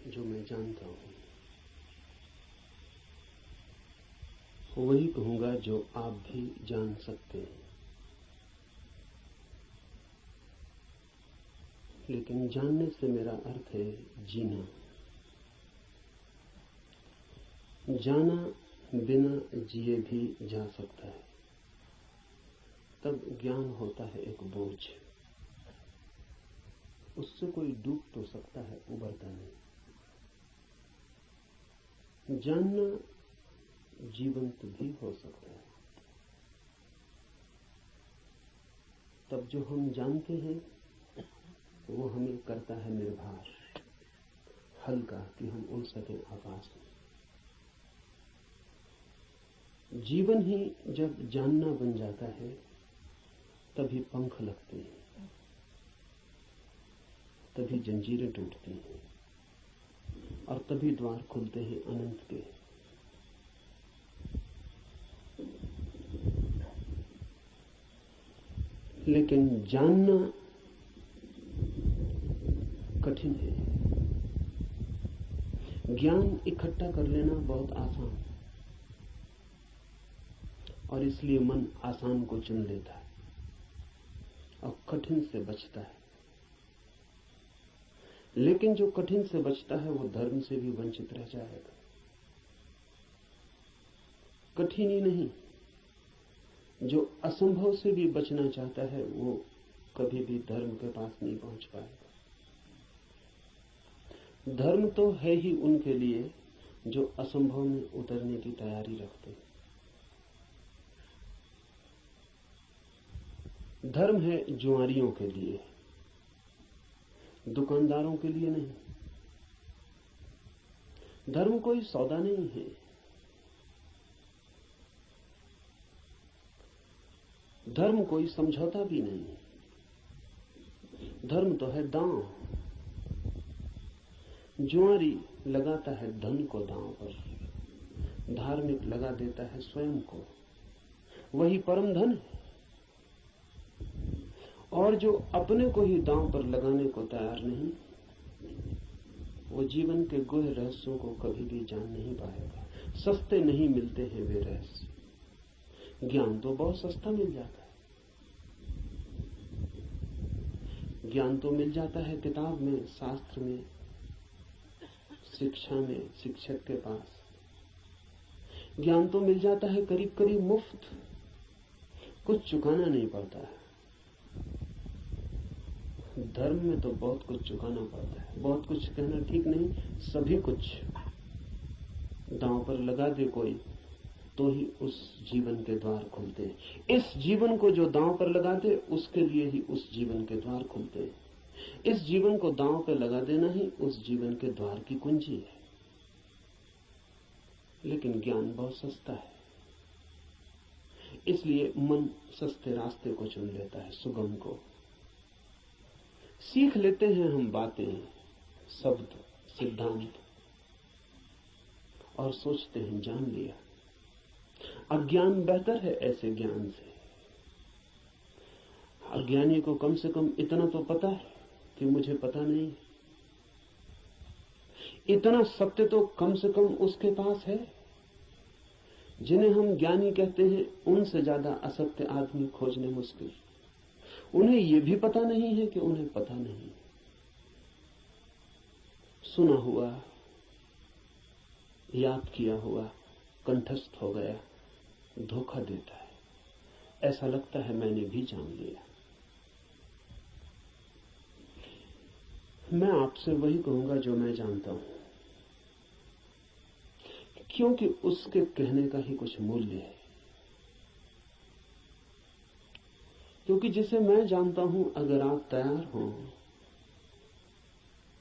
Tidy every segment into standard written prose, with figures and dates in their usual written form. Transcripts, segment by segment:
जो मैं जानता हूं वही कहूंगा जो आप भी जान सकते हैं। लेकिन जानने से मेरा अर्थ है जीना। जाना बिना जिए भी जा सकता है, तब ज्ञान होता है एक बोझ। उससे कोई डूब तो सकता है, उबरता नहीं। जानना जीवंत भी हो सकता है। तब जो हम जानते हैं वो हमें करता है निर्भर, हल्का, कि हम उड़ सके आकाश में। जीवन ही जब जानना बन जाता है तभी पंख लगते हैं, तभी जंजीरें टूटती हैं और तभी द्वार खुलते हैं अनंत के। लेकिन जानना कठिन है। ज्ञान इकट्ठा कर लेना बहुत आसान, और इसलिए मन आसान को चुन लेता है और कठिन से बचता है। लेकिन जो कठिन से बचता है वो धर्म से भी वंचित रह जाएगा। कठिन ही नहीं, जो असंभव से भी बचना चाहता है वो कभी भी धर्म के पास नहीं पहुंच पाएगा। धर्म तो है ही उनके लिए जो असंभव में उतरने की तैयारी रखते हैं। धर्म है जुआरियों के लिए, दुकानदारों के लिए नहीं। धर्म कोई सौदा नहीं है। धर्म कोई समझौता भी नहीं। धर्म तो है दांव। जुआरी लगाता है धन को दांव पर, धार्मिक लगा देता है स्वयं को। वही परम धन है। और जो अपने को ही दांव पर लगाने को तैयार नहीं, वो जीवन के गुह रहस्यों को कभी भी जान नहीं पाएगा। सस्ते नहीं मिलते हैं वे रहस्य। ज्ञान तो बहुत सस्ता मिल जाता है। ज्ञान तो मिल जाता है किताब में, शास्त्र में, शिक्षा में, शिक्षक के पास। ज्ञान तो मिल जाता है करीब करीब मुफ्त, कुछ चुकाना नहीं पड़ता है। धर्म में तो बहुत कुछ चुकाना पड़ता है। बहुत कुछ कहना ठीक नहीं, सभी कुछ दांव पर लगा दे कोई तो ही उस जीवन के द्वार खुलते हैं। इस जीवन को जो दांव पर लगा दे उसके लिए ही उस जीवन के द्वार खुलते हैं। इस जीवन को दांव पर लगा देना ही उस जीवन के द्वार की कुंजी है। लेकिन ज्ञान बहुत सस्ता है, इसलिए मन सस्ते रास्ते को चुन लेता है, सुगम को। सीख लेते हैं हम बातें, शब्द, सिद्धांत, और सोचते हैं जान लिया। अज्ञान बेहतर है ऐसे ज्ञान से। अज्ञानी को कम से कम इतना तो पता है कि मुझे पता नहीं। इतना सत्य तो कम से कम उसके पास है। जिन्हें हम ज्ञानी कहते हैं उनसे ज्यादा असत्य आदमी खोजने मुश्किल। उन्हें यह भी पता नहीं है कि उन्हें पता नहीं। सुना हुआ, याद किया हुआ, कंठस्थ हो गया, धोखा देता है। ऐसा लगता है मैंने भी जान लिया। मैं आपसे वही कहूंगा जो मैं जानता हूं, क्योंकि उसके कहने का ही कुछ मूल्य है। क्योंकि जिसे मैं जानता हूं, अगर आप तैयार हो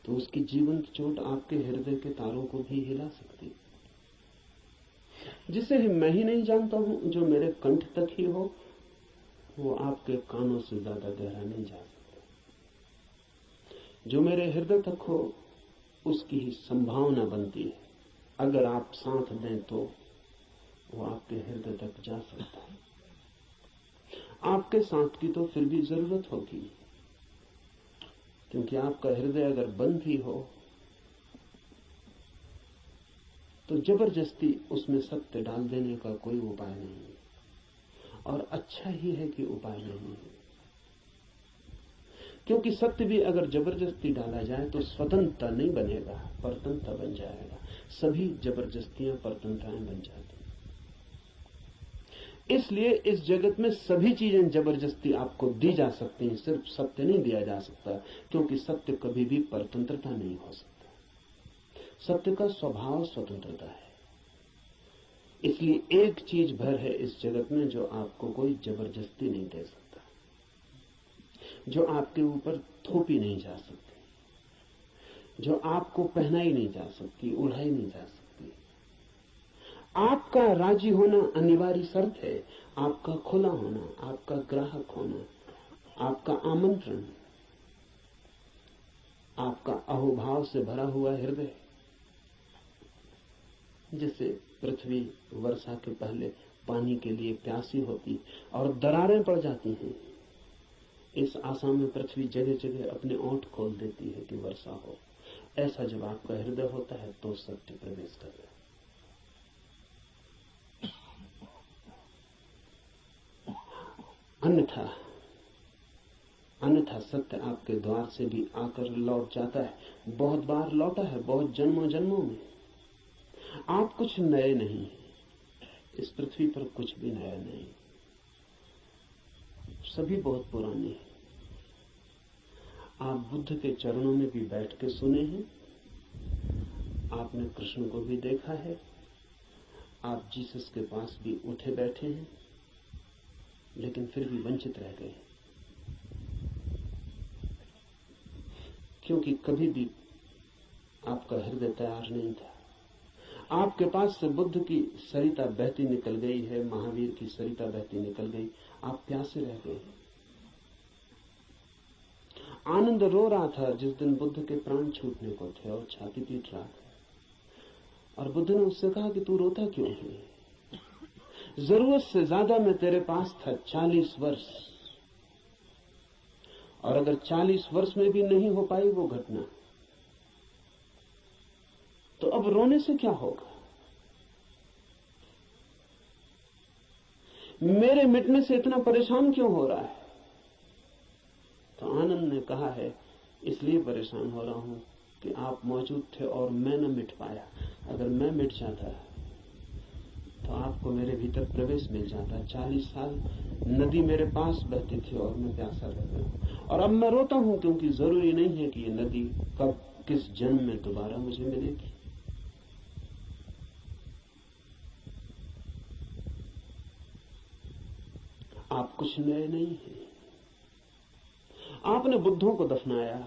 तो उसकी जीवंत चोट आपके हृदय के तारों को भी हिला सकती। जिसे मैं ही नहीं जानता हूं, जो मेरे कंठ तक ही हो, वो आपके कानों से ज्यादा गहरा नहीं जा सकता। जो मेरे हृदय तक हो उसकी ही संभावना बनती है। अगर आप साथ दें तो वो आपके हृदय तक जा सकता है। आपके साथ की तो फिर भी जरूरत होगी, क्योंकि आपका हृदय अगर बंद ही हो तो जबरदस्ती उसमें सत्य डाल देने का कोई उपाय नहीं है, और अच्छा ही है कि उपाय नहीं है। क्योंकि सत्य भी अगर जबरदस्ती डाला जाए तो स्वतंत्रता नहीं बनेगा, परतंत्रता बन जाएगा। सभी जबरदस्तियां परतंत्रताएं बन जाती। इसलिए इस जगत में सभी चीजें जबरदस्ती आपको दी जा सकती हैं, सिर्फ सत्य नहीं दिया जा सकता, क्योंकि सत्य कभी भी परतंत्रता नहीं हो सकता। सत्य का स्वभाव स्वतंत्रता है। इसलिए एक चीज भर है इस जगत में जो आपको कोई जबरदस्ती नहीं दे सकता, जो आपके ऊपर थोपी नहीं जा सकती, जो आपको पहनाई नहीं जा सकती, उड़ाई नहीं जा सकती। आपका राजी होना अनिवार्य शर्त है, आपका खुला होना, आपका ग्राहक होना, आपका आमंत्रण, आपका अहोभाव से भरा हुआ हृदय। जैसे पृथ्वी वर्षा के पहले पानी के लिए प्यासी होती और दरारें पड़ जाती हैं, इस आशा में पृथ्वी जगह जगह अपने ओंठ खोल देती है कि वर्षा हो। ऐसा जब आपका हृदय होता है तो सत्य प्रवेश कर रहा है। अन्यथा सत्य आपके द्वार से भी आकर लौट जाता है। बहुत बार लौटा है, बहुत जन्मों जन्मों में। आप कुछ नए नहीं, इस पृथ्वी पर कुछ भी नया नहीं, सभी बहुत पुराने हैं। आप बुद्ध के चरणों में भी बैठ के सुने हैं, आपने कृष्ण को भी देखा है, आप जीसस के पास भी उठे बैठे हैं, लेकिन फिर भी वंचित रह गए, क्योंकि कभी भी आपका हृदय तैयार नहीं था। आपके पास से बुद्ध की सरिता बहती निकल गई है, महावीर की सरिता बहती निकल गई, आप प्यासे रह गए। आनंद रो रहा था जिस दिन बुद्ध के प्राण छूटने को थे और छाती पीट रहा था, और बुद्ध ने उससे कहा कि तू रोता क्यों है? जरूरत से ज्यादा मैं तेरे पास था 40 वर्ष, और अगर 40 वर्ष में भी नहीं हो पाई वो घटना, तो अब रोने से क्या होगा? मेरे मिटने से इतना परेशान क्यों हो रहा है? तो आनंद ने कहा है, इसलिए परेशान हो रहा हूं कि आप मौजूद थे और मैं न मिट पाया। अगर मैं मिट जाता तो आपको मेरे भीतर प्रवेश मिल जाता। 40 साल नदी मेरे पास बहती थी और मैं प्यासा रह गया, और अब मैं रोता हूं क्योंकि जरूरी नहीं है कि ये नदी कब किस जन्म में दोबारा मुझे मिलेगी। आप कुछ नए नहीं हैं। आपने बुद्धों को दफनाया,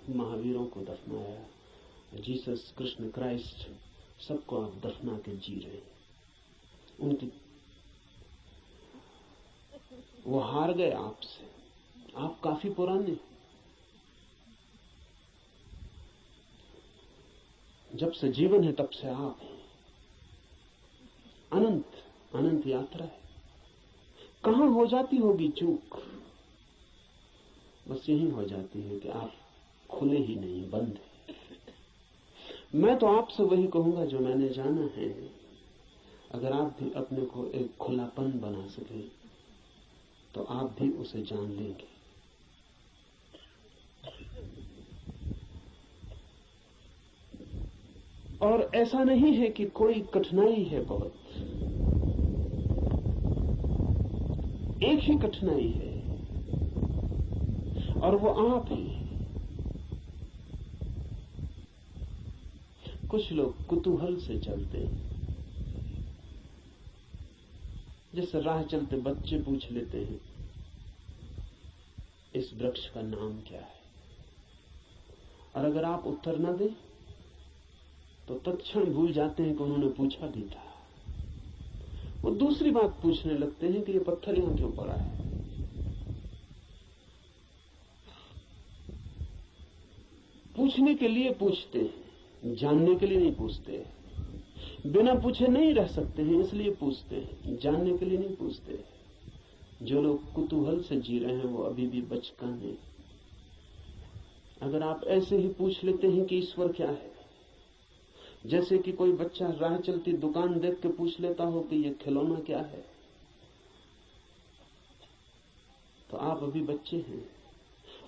महावीरों को दफनाया, जीसस, कृष्ण, क्राइस्ट, सबको आप दफना के जी रहे हैं। उनकी वो हार गए आपसे। आप काफी पुराने, जब से जीवन है तब से आप हैं। अनंत अनंत यात्रा है। कहां हो जाती होगी चूक? बस यही हो जाती है कि आप खुले ही नहीं, बंद है। मैं तो आपसे वही कहूंगा जो मैंने जाना है। अगर आप भी अपने को एक खुलापन बना सके तो आप भी उसे जान लेंगे। और ऐसा नहीं है कि कोई कठिनाई है बहुत, एक ही कठिनाई है और वो आप हैं। कुछ लोग कुतूहल से चलते हैं, जैसे राह चलते बच्चे पूछ लेते हैं इस वृक्ष का नाम क्या है, और अगर आप उत्तर न दें तो तत्क्षण भूल जाते हैं कि उन्होंने पूछा भी था। वो दूसरी बात पूछने लगते हैं कि ये पत्थर यहां क्यों पड़ा है। पूछने के लिए पूछते हैं, जानने के लिए नहीं पूछते। बिना पूछे नहीं रह सकते हैं, इसलिए पूछते हैं, जानने के लिए नहीं पूछते। जो लोग कुतूहल से जी रहे हैं वो अभी भी बचकाने हैं। अगर आप ऐसे ही पूछ लेते हैं कि ईश्वर क्या है, जैसे कि कोई बच्चा राह चलती दुकान देख के पूछ लेता हो कि ये खिलौना क्या है, तो आप अभी बच्चे हैं,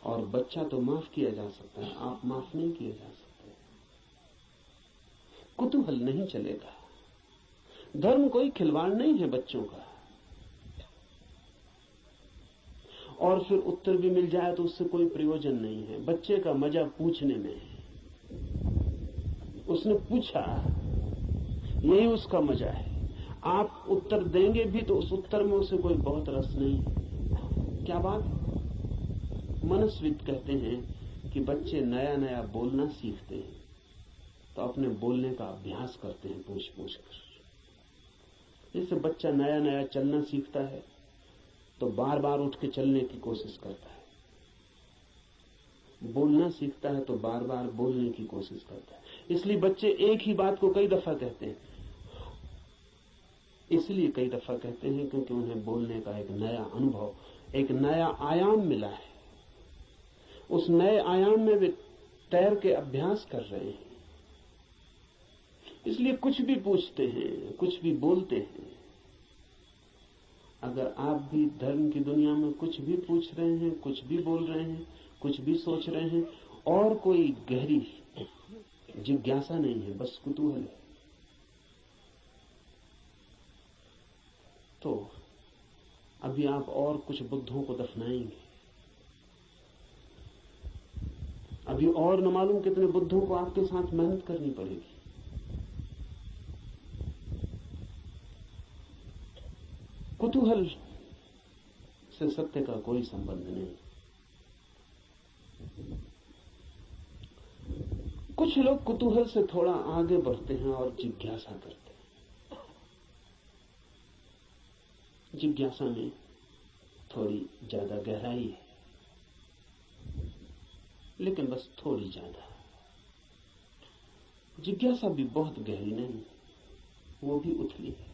और बच्चा तो माफ किया जा सकता है, आप माफ नहीं किए जा सकते। कुतूहल नहीं चलेगा। धर्म कोई खिलवाड़ नहीं है बच्चों का, और फिर उत्तर भी मिल जाए तो उससे कोई प्रयोजन नहीं है। बच्चे का मजा पूछने में है। उसने पूछा, यही उसका मजा है। आप उत्तर देंगे भी तो उस उत्तर में उसे कोई बहुत रस नहीं है। क्या बात? मनस्विद कहते हैं कि बच्चे नया नया बोलना सीखते हैं तो अपने बोलने का अभ्यास करते हैं पूछ पूछ कर। जैसे बच्चा नया नया चलना सीखता है तो बार बार उठ के चलने की कोशिश करता है, बोलना सीखता है तो बार बार बोलने की कोशिश करता है। इसलिए बच्चे एक ही बात को कई दफा कहते हैं, इसलिए कई दफा कहते हैं क्योंकि उन्हें बोलने का एक नया अनुभव, एक नया आयाम मिला है। उस नए आयाम में वे तैर के अभ्यास कर रहे हैं, इसलिए कुछ भी पूछते हैं, कुछ भी बोलते हैं। अगर आप भी धर्म की दुनिया में कुछ भी पूछ रहे हैं, कुछ भी बोल रहे हैं, कुछ भी सोच रहे हैं, और कोई गहरी जिज्ञासा नहीं है, बस कुतूहल है, तो अभी आप और कुछ बुद्धों को दफनाएंगे। अभी और न मालूम कितने बुद्धों को आपके साथ मेहनत करनी पड़ेगी। कुतूहल से सत्य का कोई संबंध नहीं। कुछ लोग कुतूहल से थोड़ा आगे बढ़ते हैं और जिज्ञासा करते हैं। जिज्ञासा में थोड़ी ज्यादा गहराई है, लेकिन बस थोड़ी ज्यादा। जिज्ञासा भी बहुत गहरी नहीं, वो भी उथली है,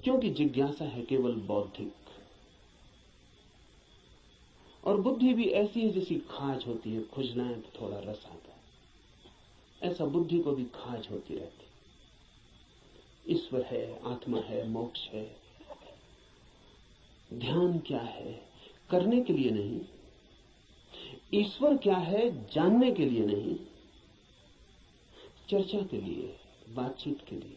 क्योंकि जिज्ञासा है केवल बौद्धिक, और बुद्धि भी ऐसी है जैसी खाज होती है, खुजलाएं तो थोड़ा रस आता है, ऐसा बुद्धि को भी खाज होती रहती। ईश्वर है, आत्मा है, मोक्ष है, ध्यान क्या है, करने के लिए नहीं। ईश्वर क्या है, जानने के लिए नहीं, चर्चा के लिए, बातचीत के लिए।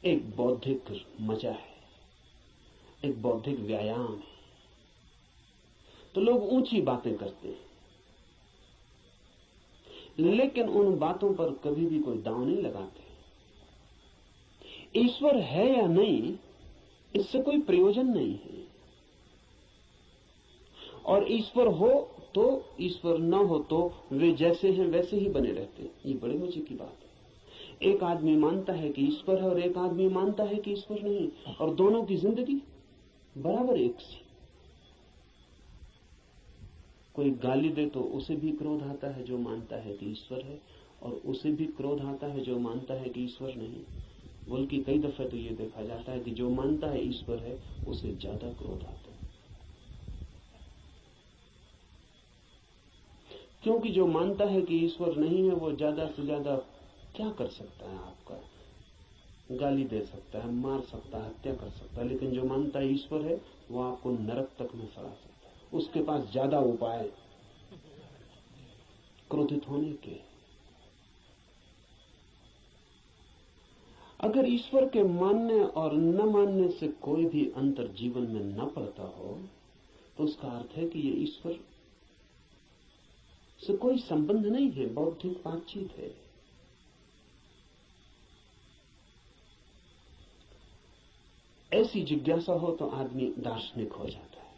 एक बौद्धिक मजा है, एक बौद्धिक व्यायाम है, तो लोग ऊंची बातें करते हैं, लेकिन उन बातों पर कभी भी कोई दांव नहीं लगाते। ईश्वर है या नहीं, इससे कोई प्रयोजन नहीं है, और ईश्वर हो तो, ईश्वर न हो तो वे जैसे हैं वैसे ही बने रहते हैं। ये बड़े मजे की बात है। एक आदमी मानता है कि ईश्वर है और एक आदमी मानता है कि ईश्वर नहीं, और दोनों की जिंदगी बराबर एक सी। कोई गाली दे तो उसे भी क्रोध आता है जो मानता है कि ईश्वर है, और उसे भी क्रोध आता है जो मानता है कि ईश्वर नहीं। बल्कि कई दफे तो ये देखा जाता है कि जो मानता है ईश्वर है उसे ज्यादा क्रोध आता है, क्योंकि जो मानता है कि ईश्वर नहीं है वो ज्यादा से ज्यादा क्या कर सकता है? आपका गाली दे सकता है, मार सकता है, हत्या कर सकता है, लेकिन जो मानता है ईश्वर है वो आपको नरक तक में सड़ा सकता है। उसके पास ज्यादा उपाय क्रोधित होने के। अगर ईश्वर के मानने और न मानने से कोई भी अंतर जीवन में न पड़ता हो तो उसका अर्थ है कि ये ईश्वर से कोई संबंध नहीं है, बौद्धिक बातचीत है। ऐसी जिज्ञासा हो तो आदमी दार्शनिक हो जाता है,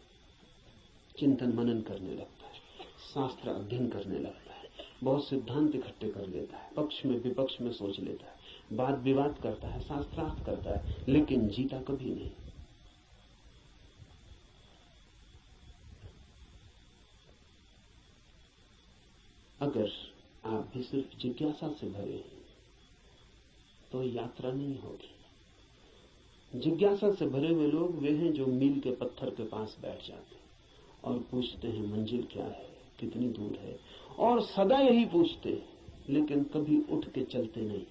चिंतन मनन करने लगता है, शास्त्र अध्ययन करने लगता है, बहुत सिद्धांत इकट्ठे कर लेता है, पक्ष में विपक्ष में सोच लेता है, वाद विवाद करता है, शास्त्रार्थ करता है, लेकिन जीता कभी नहीं। अगर आप भी सिर्फ जिज्ञासा से भरे हैं तो यात्रा नहीं होगी। जिज्ञासा से भरे हुए लोग वे हैं जो मील के पत्थर के पास बैठ जाते हैं और पूछते हैं मंजिल क्या है, कितनी दूर है, और सदा यही पूछते हैं, लेकिन कभी उठ के चलते नहीं।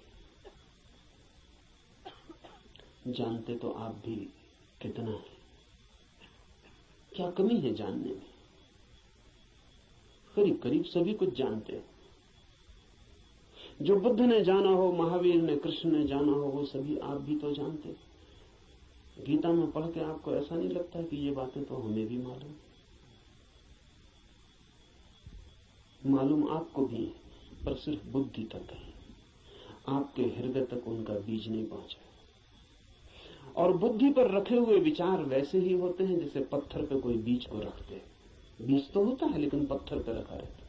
जानते तो आप भी कितना है, क्या कमी है जानने में? करीब करीब सभी कुछ जानते हैं। जो बुद्ध ने जाना हो, महावीर ने, कृष्ण ने जाना हो, वो सभी आप भी तो जानते हैं। गीता में पढ़ के आपको ऐसा नहीं लगता कि ये बातें तो हमें भी मालूम आपको भी है, पर सिर्फ बुद्धि तक है, आपके हृदय तक उनका बीज नहीं पहुंचा। और बुद्धि पर रखे हुए विचार वैसे ही होते हैं जैसे पत्थर पे कोई बीज को रखते हैं। बीज तो होता है लेकिन पत्थर पे रखा रहता है,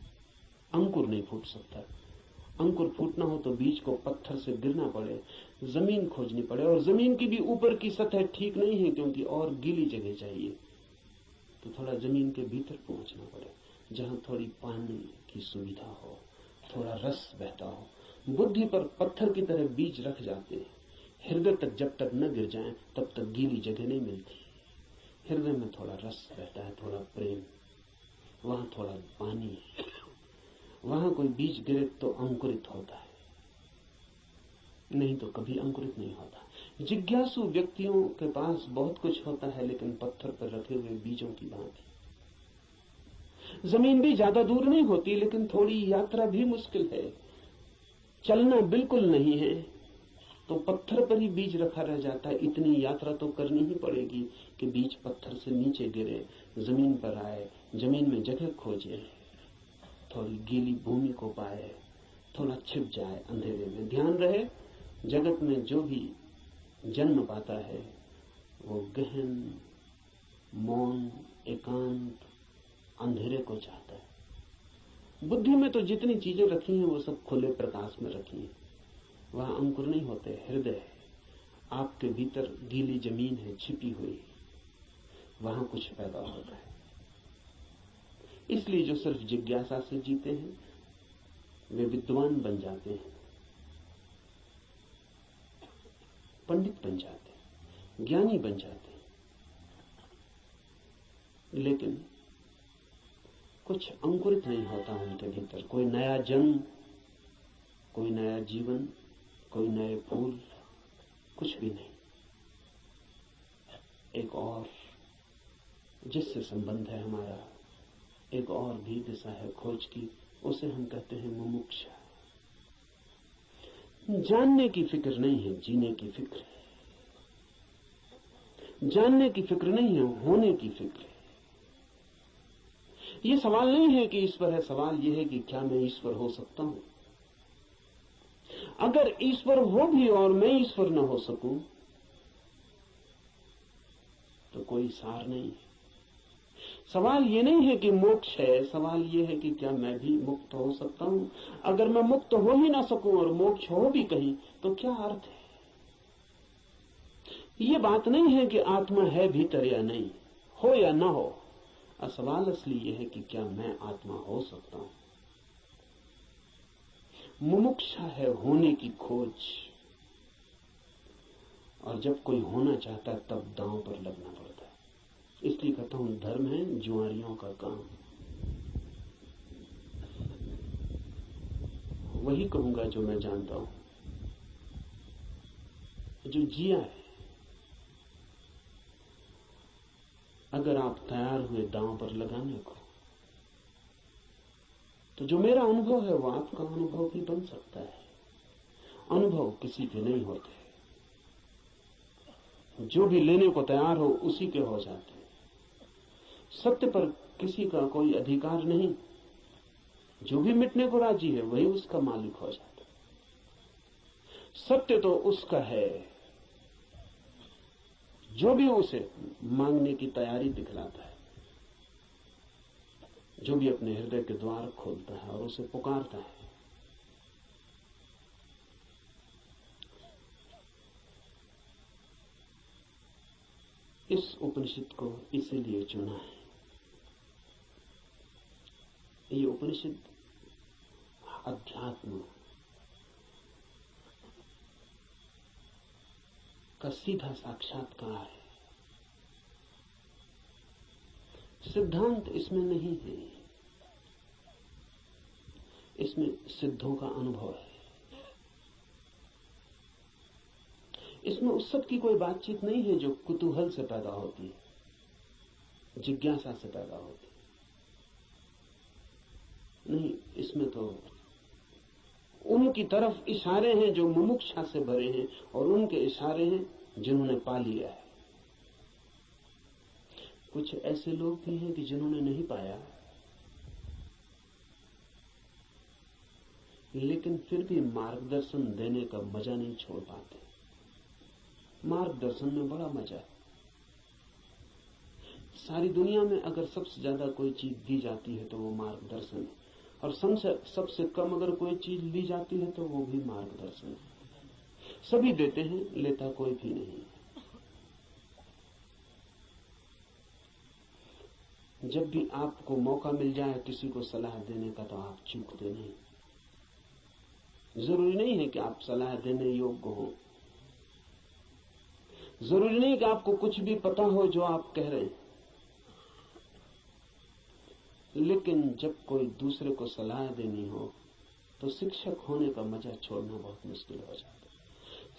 अंकुर नहीं फूट सकता। अंकुर फूटना हो तो बीज को पत्थर से गिरना पड़े, जमीन खोजनी पड़े, और जमीन की भी ऊपर की सतह ठीक नहीं है क्योंकि और गीली जगह चाहिए, तो थोड़ा जमीन के भीतर पहुंचना पड़े जहां थोड़ी पानी की सुविधा हो, थोड़ा रस बहता हो। बुद्धि पर पत्थर की तरह बीज रख जाते हैं, हृदय तक जब तक न गिर जाए तब तक गीली जगह नहीं मिलती। हृदय में थोड़ा रस बहता है, थोड़ा प्रेम, वहां थोड़ा पानी, वहां कोई बीज गिरे तो अंकुरित होता है, नहीं तो कभी अंकुरित नहीं होता। जिज्ञासु व्यक्तियों के पास बहुत कुछ होता है, लेकिन पत्थर पर रखे हुए बीजों की भांति। जमीन भी ज्यादा दूर नहीं होती, लेकिन थोड़ी यात्रा भी मुश्किल है, चलना बिल्कुल नहीं है, तो पत्थर पर ही बीज रखा रह जाता है। इतनी यात्रा तो करनी ही पड़ेगी कि बीज पत्थर से नीचे गिरे, जमीन पर आए, जमीन में जगह खोजे, थोड़ी गीली भूमि को पाए, थोड़ा छिप जाए अंधेरे में। ध्यान रहे, जगत में जो भी जन्म पाता है वो गहन, मौन, एकांत, अंधेरे को चाहता है। बुद्धि में तो जितनी चीजें रखी हैं वो सब खुले प्रकाश में रखी हैं, वहां अंकुर नहीं होते। हृदय है, आपके भीतर गीली जमीन है छिपी हुई, वहां कुछ पैदा होता है। इसलिए जो सिर्फ जिज्ञासा से जीते हैं वे विद्वान बन जाते हैं, पंडित बन जाते हैं, ज्ञानी बन जाते हैं, लेकिन कुछ अंकुरित नहीं होता उनके भीतर। कोई नया जन्म, कोई नया जीवन, कोई नए फूल, कुछ भी नहीं। एक और जिससे संबंध है हमारा, एक और भी दिशा है खोज की, उसे हम कहते हैं मुमुक्षा। जानने की फिक्र नहीं है, जीने की फिक्र है। जानने की फिक्र नहीं है, होने की फिक्र है। ये सवाल नहीं है कि ईश्वर है, सवाल यह है कि क्या मैं ईश्वर हो सकता हूं। अगर ईश्वर हो भी और मैं ईश्वर न हो सकूं तो कोई सार नहीं है। सवाल ये नहीं है कि मोक्ष है, सवाल ये है कि क्या मैं भी मुक्त हो सकता हूं। अगर मैं मुक्त हो ही ना सकूं और मोक्ष हो भी कहीं तो क्या अर्थ है? ये बात नहीं है कि आत्मा है भीतर या नहीं, हो या ना हो। सवाल असली ये है कि क्या मैं आत्मा हो सकता हूं। मुमुक्षा है होने की खोज, और जब कोई होना चाहता है तब दांव पर लगना पड़ता है। इसलिए कहता हूं धर्म है जुआरियों का काम। वही कहूंगा जो मैं जानता हूं, जो जिया है। अगर आप तैयार हुए दांव पर लगाने को, तो जो मेरा अनुभव है वो आपका अनुभव भी बन सकता है। अनुभव किसी के नहीं होते, जो भी लेने को तैयार हो उसी के हो जाते हैं। सत्य पर किसी का कोई अधिकार नहीं, जो भी मिटने को राजी है वही उसका मालिक हो जाता है। सत्य तो उसका है जो भी उसे मांगने की तैयारी दिखलाता है, जो भी अपने हृदय के द्वार खोलता है और उसे पुकारता है। इस उपनिषद को इसीलिए चुना है। ये उपनिषद अध्यात्म का सीधा साक्षात्कार है। सिद्धांत इसमें नहीं है, इसमें सिद्धों का अनुभव है। इसमें उस सब की कोई बातचीत नहीं है जो कुतूहल से पैदा होती है, जिज्ञासा से पैदा होती है। नहीं, इसमें तो उनकी तरफ इशारे हैं जो मुमुक्षा से भरे हैं, और उनके इशारे हैं जिन्होंने पा लिया है। कुछ ऐसे लोग भी हैं कि जिन्होंने नहीं पाया, लेकिन फिर भी मार्गदर्शन देने का मजा नहीं छोड़ पाते। मार्गदर्शन में बड़ा मजा है। सारी दुनिया में अगर सबसे ज्यादा कोई चीज दी जाती है तो वो मार्गदर्शन है, और सबसे कम अगर कोई चीज ली जाती है तो वो भी मार्गदर्शन है। सभी देते हैं, लेता कोई भी नहीं। जब भी आपको मौका मिल जाए किसी को सलाह देने का तो आप चूकते नहीं। जरूरी नहीं है कि आप सलाह देने योग्य हो, जरूरी नहीं कि आपको कुछ भी पता हो जो आप कह रहे हैं, लेकिन जब कोई दूसरे को सलाह देनी हो तो शिक्षक होने का मजा छोड़ना बहुत मुश्किल हो जाता है।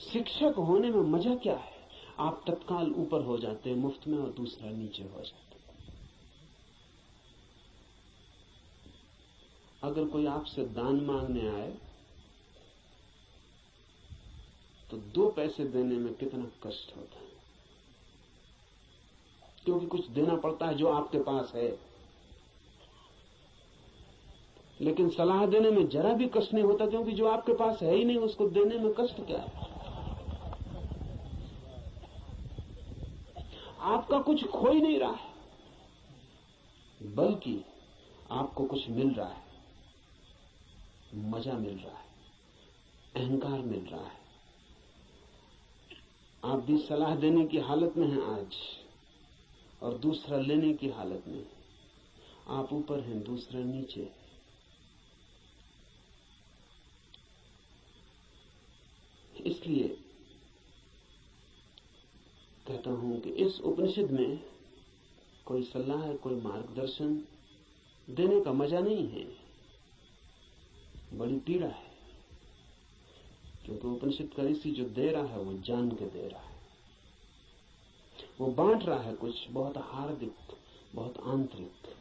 शिक्षक होने में मजा क्या है? आप तत्काल ऊपर हो जाते हैं मुफ्त में और दूसरा नीचे हो जाता है। अगर कोई आपसे दान मांगने आए तो 2 पैसे देने में कितना कष्ट होता है, क्योंकि कुछ देना पड़ता है जो आपके पास है। लेकिन सलाह देने में जरा भी कष्ट नहीं होता, क्योंकि जो आपके पास है ही नहीं उसको देने में कष्ट क्या है? आपका कुछ खो ही नहीं रहा है, बल्कि आपको कुछ मिल रहा है, मजा मिल रहा है, अहंकार मिल रहा है। आप भी सलाह देने की हालत में हैं आज, और दूसरा लेने की हालत में। आप ऊपर हैं, दूसरा नीचे है। इसलिए कहता हूं कि इस उपनिषद में कोई सलाह, कोई मार्गदर्शन देने का मजा नहीं है, बड़ी पीड़ा है। क्योंकि उपनिषद का ऋषि जो दे रहा है वो जान के दे रहा है, वो बांट रहा है कुछ बहुत हार्दिक, बहुत आंतरिक।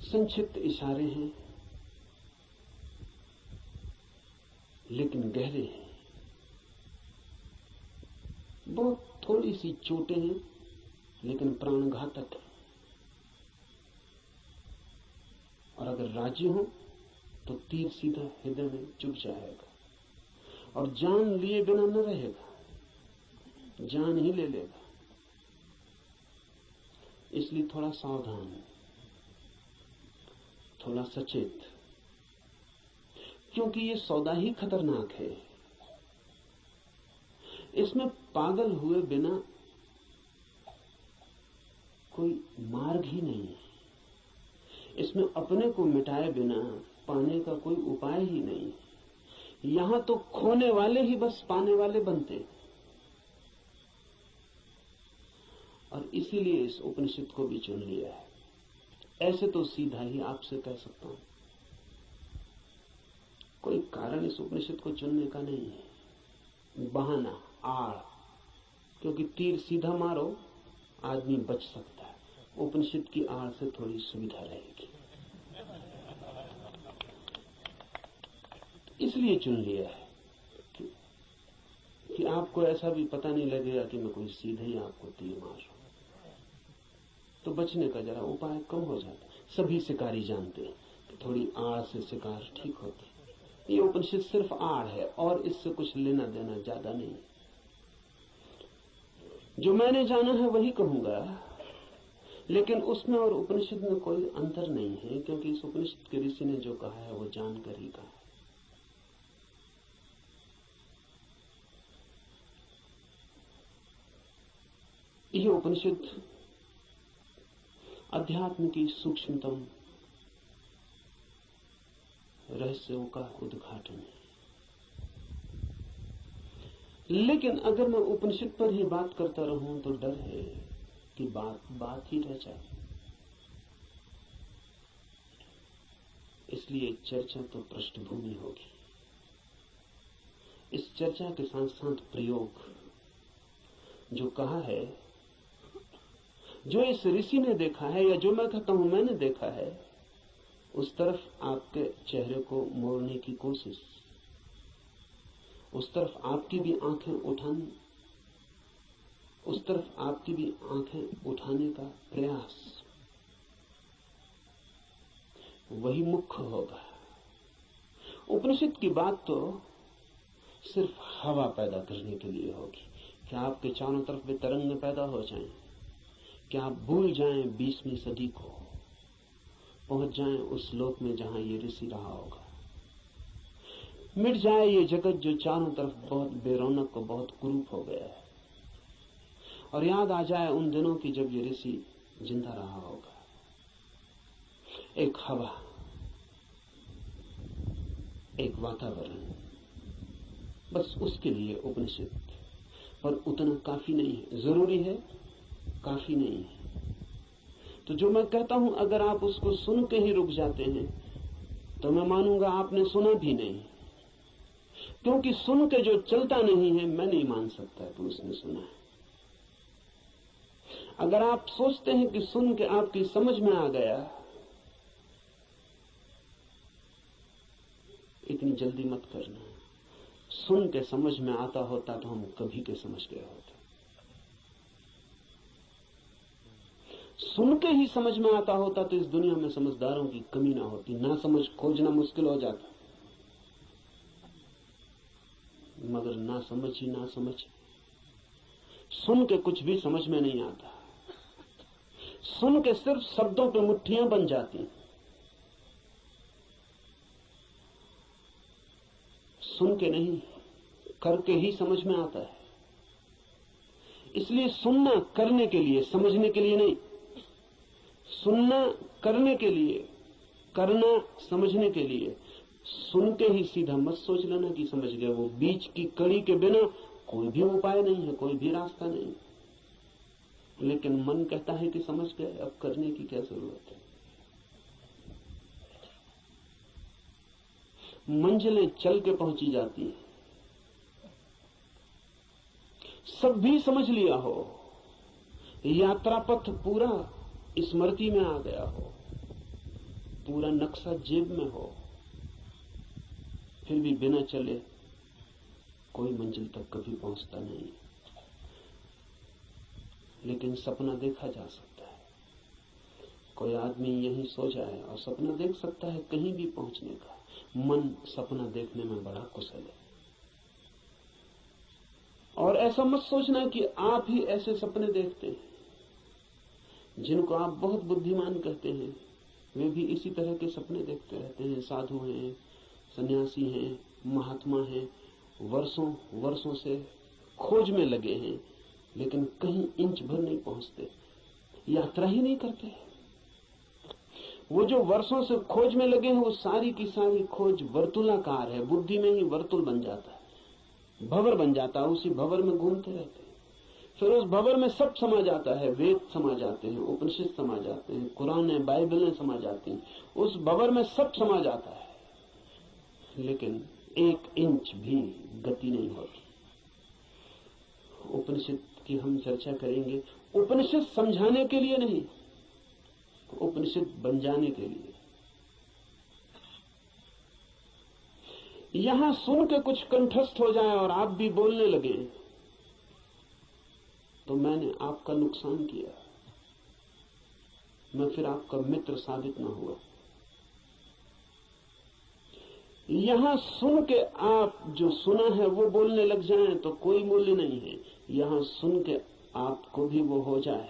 संक्षिप्त इशारे हैं लेकिन गहरे हैं, बहुत थोड़ी सी चोटें हैं लेकिन प्राणघातक है। और अगर राजी हो तो तीर सीधा हृदय में चुभ जाएगा और जान लिए बिना न रहेगा, जान ही ले लेगा। इसलिए थोड़ा सावधान, थोड़ा सचेत, क्योंकि ये सौदा ही खतरनाक है। इसमें पागल हुए बिना कोई मार्ग ही नहीं है, इसमें अपने को मिटाए बिना पाने का कोई उपाय ही नहीं। यहां तो खोने वाले ही बस पाने वाले बनते हैं। और इसीलिए इस उपनिषद को भी चुन लिया है। ऐसे तो सीधा ही आपसे कह सकता हूं, कोई कारण इस उपनिषद को चुनने का नहीं है, बहाना, आड़। क्योंकि तीर सीधा मारो आदमी बच सकता है, उपनिषद की आड़ से थोड़ी सुविधा रहेगी, इसलिए चुन लिया है कि आपको ऐसा भी पता नहीं लगेगा कि मैं कोई सीधे ही आपको तीर मार रहा हूं। तो बचने का जरा उपाय कम हो जाता है। सभी शिकारी जानते हैं कि थोड़ी आड़ से शिकार ठीक होती है। ये उपनिषद सिर्फ आड़ है और इससे कुछ लेना देना ज्यादा नहीं। जो मैंने जाना है वही कहूंगा, लेकिन उसमें और उपनिषद में कोई अंतर नहीं है, क्योंकि इस उपनिषद के ऋषि ने जो कहा है वो जानकर ही कहा है। यह उपनिषद अध्यात्म की सूक्ष्मतम रहस्यों का उद्घाटन है। लेकिन अगर मैं उपनिषद पर ही बात करता रहूं तो डर है कि बात ही रह जाए। इसलिए चर्चा तो पृष्ठभूमि होगी। इस चर्चा के साथ साथ प्रयोग, जो कहा है, जो इस ऋषि ने देखा है या जो मैं कहता हूं मैंने देखा है, उस तरफ आपके चेहरे को मोड़ने की कोशिश, उस तरफ आपकी भी आंखें उठाने, उस तरफ आपकी भी आंखें उठाने का प्रयास, वही मुख्य होगा। उपनिषद की बात तो सिर्फ हवा पैदा करने के लिए होगी कि आपके चारों तरफ वे तरंगें पैदा हो जाएं, कि आप भूल जाएं 20वीं सदी को, पहुंच जाएं उस लोक में जहां ये ऋषि रहा होगा। मिट जाए ये जगत जो चारों तरफ बहुत बेरौनक और बहुत कुरूप हो गया है, और याद आ जाए उन दिनों की जब ये ऋषि जिंदा रहा होगा। एक हवा, एक वातावरण, बस उसके लिए उपनिषद। पर उतना काफी नहीं है। जरूरी है, काफी नहीं है। तो जो मैं कहता हूं, अगर आप उसको सुन के ही रुक जाते हैं तो मैं मानूंगा आपने सुना भी नहीं, क्योंकि सुन के जो चलता नहीं है, मैं नहीं मान सकता कि उसने सुना है। अगर आप सोचते हैं कि सुन के आपकी समझ में आ गया, इतनी जल्दी मत करना। सुन के समझ में आता होता तो हम कभी के समझ गए होते। सुन के ही समझ में आता होता तो इस दुनिया में समझदारों की कमी ना होती, ना समझ खोजना मुश्किल हो जाता। मगर ना समझ ही ना समझ, सुन के कुछ भी समझ में नहीं आता। सुन के सिर्फ शब्दों पे मुट्ठियां बन जाती। सुन के नहीं, करके ही समझ में आता है। इसलिए सुनना करने के लिए, समझने के लिए नहीं। सुनना करने के लिए, करना समझने के लिए। सुन के ही सीधा मत सोच लेना कि समझ गए। वो बीच की कड़ी के बिना कोई भी उपाय नहीं है, कोई भी रास्ता नहीं। लेकिन मन कहता है कि समझ गए, अब करने की क्या जरूरत है। मंजिलें चल के पहुंची जाती हैं। सब भी समझ लिया हो, यात्रा पथ पूरा स्मृति में आ गया हो, पूरा नक्शा जेब में हो, फिर भी बिना चले कोई मंजिल तक कभी पहुंचता नहीं। लेकिन सपना देखा जा सकता है। कोई आदमी यहीं सो जाए और सपना देख सकता है कहीं भी पहुंचने का। मन सपना देखने में बड़ा कुशल है। और ऐसा मत सोचना कि आप ही ऐसे सपने देखते हैं। जिनको आप बहुत बुद्धिमान कहते हैं, वे भी इसी तरह के सपने देखते रहते हैं। साधु हैं, सन्यासी हैं, महात्मा हैं, वर्षों से खोज में लगे हैं, लेकिन कहीं इंच भर नहीं पहुंचते, यात्रा ही नहीं करते। वो जो वर्षों से खोज में लगे हैं, वो सारी की सारी खोज वर्तुलाकार है। बुद्धि में ही वर्तुल बन जाता है, भंवर बन जाता है। उसी भंवर में घूमते रहते हैं। फिर उस भंवर में सब समा जाता है। वेद समा जाते हैं, उपनिषद समा जाते हैं, कुरान बाइबलें समा जाती हैं। उस भंवर में सब समा जाता है, लेकिन एक इंच भी गति नहीं होती। उपनिषद की हम चर्चा करेंगे, उपनिषद समझाने के लिए नहीं, उपनिषद बन जाने के लिए। यहां सुन के कुछ कंठस्थ हो जाए और आप भी बोलने लगे तो मैंने आपका नुकसान किया, मैं फिर आपका मित्र साबित ना हुआ। यहां सुन के आप जो सुना है वो बोलने लग जाएं तो कोई मूल्य नहीं है। यहां सुन के आपको भी वो हो जाए,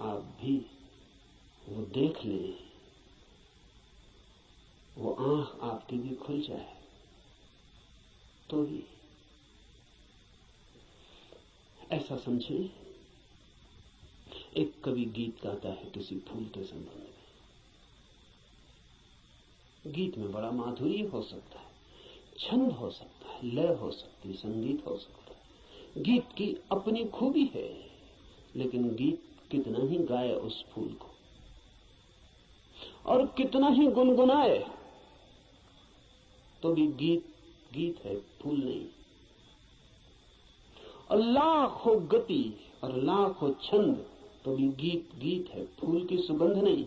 आप भी वो देख लें, वो आंख आपकी भी खुल जाए, तो ही ऐसा समझें। एक कवि गीत गाता है किसी फूल के संबंध में। गीत में बड़ा माधुर्य हो सकता है, छंद हो सकता है, है, लय हो सकती है, संगीत हो सकता है। गीत की अपनी खूबी है, लेकिन गीत कितना ही गाए उस फूल को और कितना ही गुनगुनाए, तो भी गीत गीत है, फूल नहीं। और लाखों गति और लाखों छंद, तो भी गीत गीत है, फूल की सुगंध नहीं।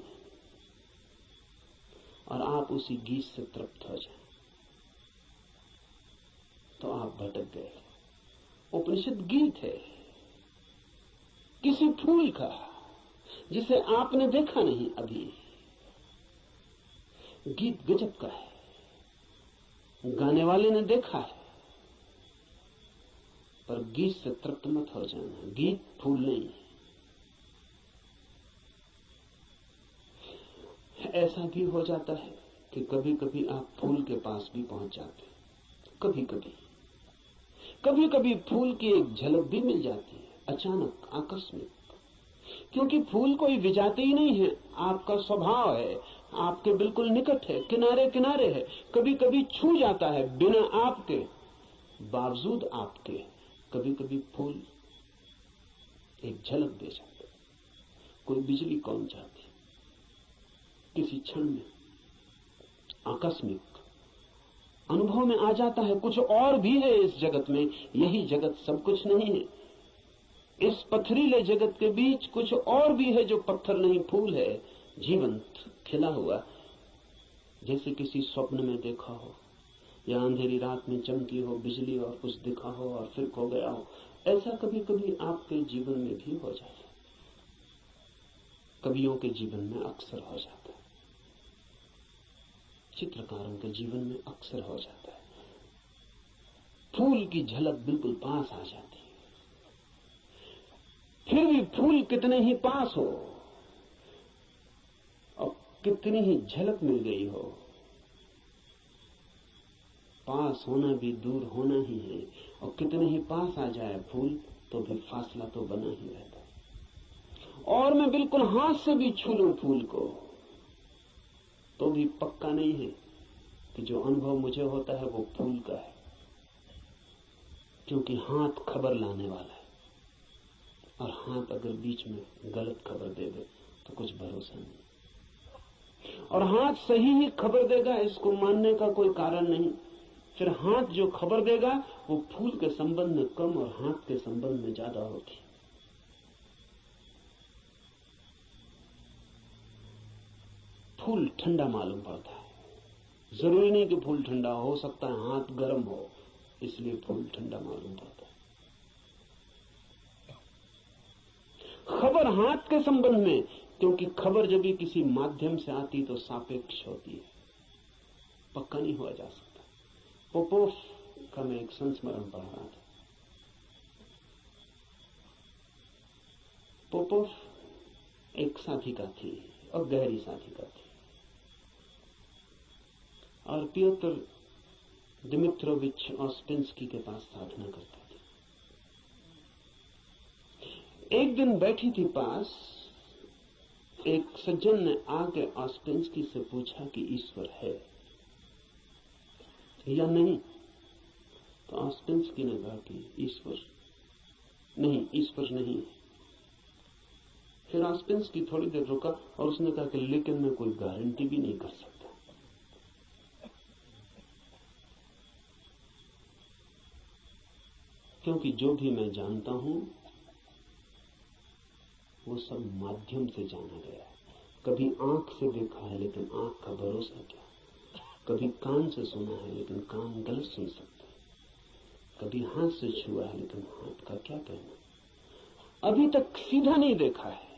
और आप उसी गीत से तृप्त हो जाएं तो आप भटक गए। उपनिषद गीत है किसी फूल का जिसे आपने देखा नहीं अभी। गीत गजब का है, गाने वाले ने देखा है, पर गीत से तृप्त मत हो जाना। गीत फूल नहीं। ऐसा भी हो जाता है कि कभी कभी आप फूल के पास भी पहुंच जाते हैं। कभी कभी फूल की एक झलक भी मिल जाती है, अचानक, आकस्मिक। क्योंकि फूल कोई विजाती ही नहीं है, आपका स्वभाव है, आपके बिल्कुल निकट है, किनारे किनारे है। कभी कभी छू जाता है बिना आपके, बावजूद आपके। कभी कभी फूल एक झलक दे जाता है, कोई बिजली कौन जाती, किसी क्षण में आकस्मिक अनुभव में आ जाता है। कुछ और भी है इस जगत में, यही जगत सब कुछ नहीं है। इस पथरीले जगत के बीच कुछ और भी है जो पत्थर नहीं, फूल है, जीवंत, खिला हुआ, जैसे किसी स्वप्न में देखा हो या अंधेरी रात में चमकी हो बिजली और कुछ दिखा हो और फिर खो गया हो। ऐसा कभी कभी आपके जीवन में भी हो जाता है, कवियों के जीवन में अक्सर हो जाता है, चित्रकारों के जीवन में अक्सर हो जाता है। फूल की झलक बिल्कुल पास आ जाती है। फिर भी फूल कितने ही पास हो और कितनी ही झलक मिल गई हो, पास होना भी दूर होना ही है। और कितने ही पास आ जाए फूल तो भी फासला तो बना ही रहता है। और मैं बिल्कुल हाथ से भी छू लूं फूल को तो भी पक्का नहीं है कि जो अनुभव मुझे होता है वो फूल का है, क्योंकि हाथ खबर लाने वाला है। और हाथ अगर बीच में गलत खबर दे दे तो कुछ भरोसा नहीं। और हाथ सही ही खबर देगा, इसको मानने का कोई कारण नहीं। फिर हाथ जो खबर देगा वो फूल के संबंध में कम और हाथ के संबंध में ज्यादा होती। फूल ठंडा मालूम पड़ता है, जरूरी नहीं कि फूल ठंडा हो सकता है हाथ गर्म हो, इसलिए फूल ठंडा मालूम पड़ता है। खबर हाथ के संबंध में, क्योंकि खबर जब भी किसी माध्यम से आती तो सापेक्ष होती है, पक्का नहीं हुआ जा सकता। पोपोफ का मैं एक संस्मरण पढ़ रहा था। पोपोफ एक साधिका थी और गहरी साधिका थी, और पियोत्र दिमित्रोविच ऑस्पेंस्की के पास साधना करता था। एक दिन बैठी थी पास, एक सज्जन ने आके ऑस्पेंस्की से पूछा कि ईश्वर है या नहीं। तो ऑस्पेंस्की ने कहा कि ईश्वर नहीं। फिर ऑस्पेंस्की थोड़ी देर रुका और उसने कहा कि लेकिन मैं कोई गारंटी भी नहीं कर सकता। क्योंकि जो भी मैं जानता हूं वो सब माध्यम से जाना गया है। कभी आंख से देखा है लेकिन आंख का भरोसा क्या, कभी कान से सुना है लेकिन कान गलत सुन सकता है, कभी हाथ से छुआ है लेकिन हाथ का क्या कहना, अभी तक सीधा नहीं देखा है,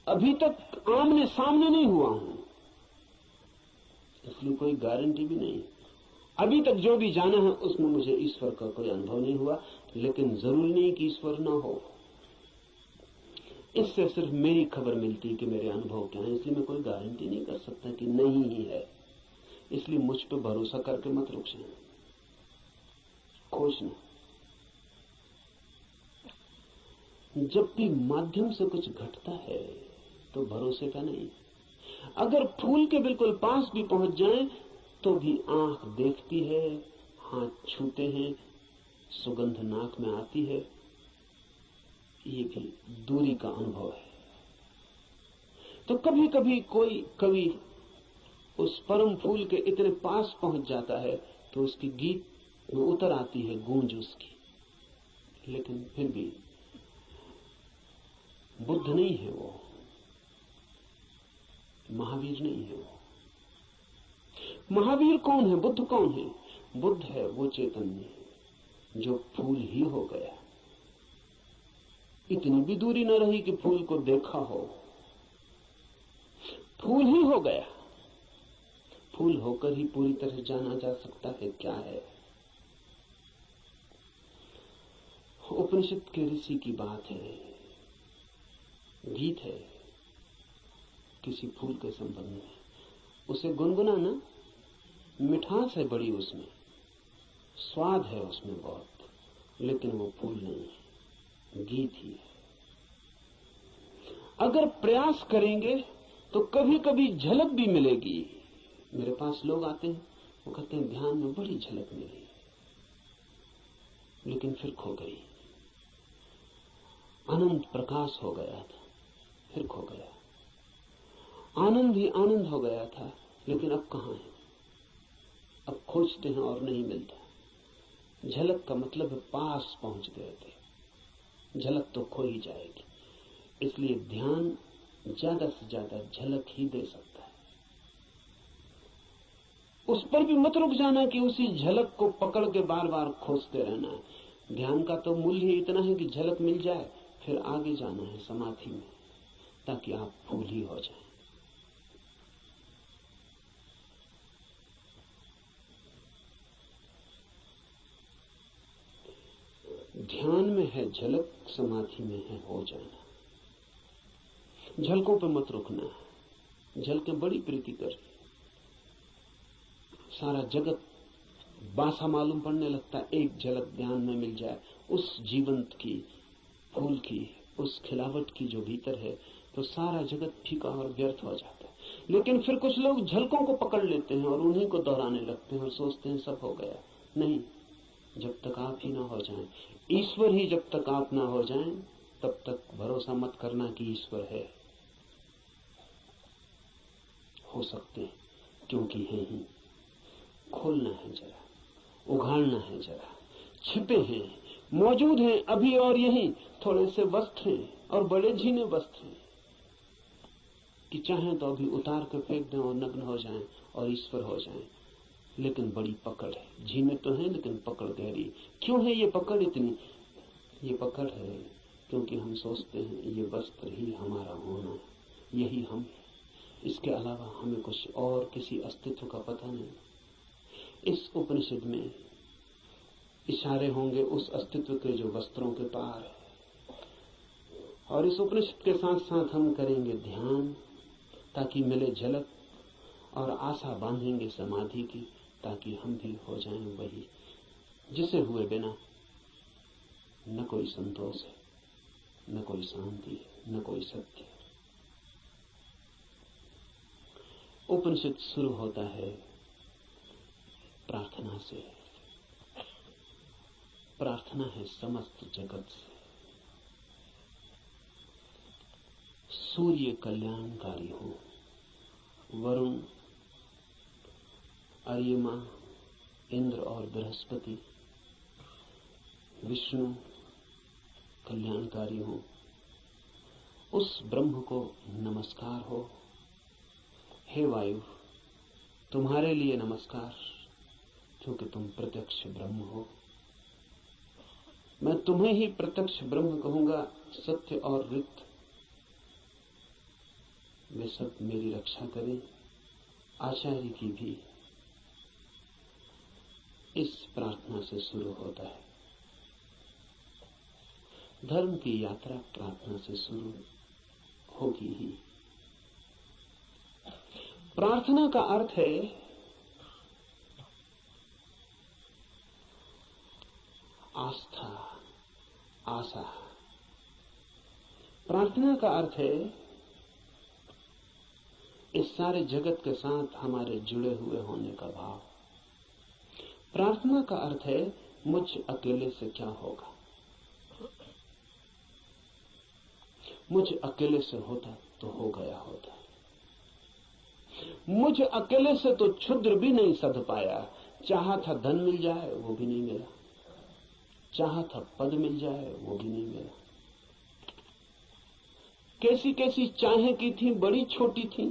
अभी तक आमने सामने नहीं हुआ हूं, इसलिए कोई गारंटी भी नहीं। अभी तक जो भी जाना है उसमें मुझे ईश्वर का कोई अनुभव नहीं हुआ, लेकिन जरूरी नहीं कि ईश्वर ना हो। इससे सिर्फ मेरी खबर मिलती कि मेरे अनुभव क्या है, इसलिए मैं कोई गारंटी नहीं कर सकता कि नहीं ही है। इसलिए मुझ पर भरोसा करके मत रुक जाना, खोजना। जब भी माध्यम से कुछ घटता है तो भरोसे का नहीं। अगर फूल के बिल्कुल पास भी पहुंच जाएं तो भी आंख देखती है, हाथ छूते हैं, सुगंध नाक में आती है, ये भी दूरी का अनुभव है। तो कभी कभी कोई कवि उस परम फूल के इतने पास पहुंच जाता है तो उसकी गीत में उतर आती है गूंज उसकी, लेकिन फिर भी बुद्ध नहीं है वो, महावीर नहीं है वो। महावीर कौन है, बुद्ध कौन है? बुद्ध है वो चैतन्य जो फूल ही हो गया। इतनी भी दूरी न रही कि फूल को देखा हो, फूल ही हो गया। फूल होकर ही पूरी तरह जाना जा सकता है क्या है। उपनिषद के ऋषि की बात है, गीत है किसी फूल के संबंध में, उसे गुनगुनाना, मिठास है बड़ी उसमें, स्वाद है उसमें बहुत, लेकिन वो फूल नहीं है, गीत ही है। अगर प्रयास करेंगे तो कभी कभी झलक भी मिलेगी। मेरे पास लोग आते हैं, वो कहते हैं ध्यान में बड़ी झलक मिली, लेकिन फिर खो गई। अनंत प्रकाश हो गया था, फिर खो गया। आनंद ही आनंद हो गया था, लेकिन अब कहां है? अब खोजते हैं और नहीं मिलता। झलक का मतलब है पास पहुंच गए थे, झलक तो खो ही जाएगी। इसलिए ध्यान ज्यादा से ज्यादा झलक ही दे सकता है। उस पर भी मत रुक जाना कि उसी झलक को पकड़ के बार बार खोजते रहना है। ध्यान का तो मूल्य इतना है कि झलक मिल जाए, फिर आगे जाना है समाधि में, ताकि आप फूल ही हो जाएं। ध्यान में है झलक, समाधि में है हो जाना। झलकों पे मत रुकना। झलकें बड़ी प्रीति कर, सारा जगत बासा मालूम पड़ने लगता है। एक झलक ध्यान में मिल जाए उस जीवंत की, फूल की, उस खिलावट की जो भीतर है, तो सारा जगत फीका और व्यर्थ हो जाता है। लेकिन फिर कुछ लोग झलकों को पकड़ लेते हैं और उन्हीं को दोहराने लगते हैं और सोचते हैं सब हो गया। नहीं, जब तक आप ही ना हो जाएं, ईश्वर ही जब तक आप ना हो जाएं, तब तक भरोसा मत करना कि ईश्वर है। हो सकते हैं, क्योंकि है ही। खोलना है जरा, उघाड़ना है जरा। छिपे हैं, मौजूद हैं अभी और यहीं। थोड़े से वस्त्र हैं और बड़े झीने वस्त्र हैं कि चाहें तो अभी उतार कर फेंक दें और नग्न हो जाएं और ईश्वर हो जाएं। लेकिन बड़ी पकड़ है। झीने तो हैं लेकिन पकड़ गहरी। क्यों है ये पकड़ इतनी? ये पकड़ है क्योंकि हम सोचते हैं ये वस्त्र ही हमारा होना है, यही हम है। इसके अलावा हमें कुछ और किसी अस्तित्व का पता नहीं। इस उपनिषद में इशारे होंगे उस अस्तित्व के जो वस्त्रों के पार है। और इस उपनिषद के साथ साथ हम करेंगे ध्यान ताकि मिले झलक, और आशा बांधेंगे समाधि की ताकि हम भी हो जाएं वही जिसे हुए बिना न कोई संतोष है, न कोई शांति है, न कोई सत्य है। उपनिषद शुरू होता है प्रार्थना से। प्रार्थना है समस्त जगत से। सूर्य कल्याणकारी हो, वरुण, अर्यमा, इंद्र और बृहस्पति, विष्णु कल्याणकारी हो, उस ब्रह्म को नमस्कार हो। हे वायु, तुम्हारे लिए नमस्कार, क्योंकि तुम प्रत्यक्ष ब्रह्म हो। मैं तुम्हें ही प्रत्यक्ष ब्रह्म कहूंगा। सत्य और ऋत वे सब मेरी रक्षा करें, आचार्य की भी। इस प्रार्थना से शुरू होता है। धर्म की यात्रा प्रार्थना से शुरू होगी ही। प्रार्थना का अर्थ है आस्था, आशा। प्रार्थना का अर्थ है इस सारे जगत के साथ हमारे जुड़े हुए होने का भाव। प्रार्थना का अर्थ है मुझ अकेले से क्या होगा, मुझ अकेले से होता तो हो गया होता, मुझ अकेले से तो क्षुद्र भी नहीं सध पाया। चाहा था धन मिल जाए वो भी नहीं मिला, चाहा था पद मिल जाए वो भी नहीं मिला। कैसी कैसी चाहें की थी, बड़ी छोटी थी,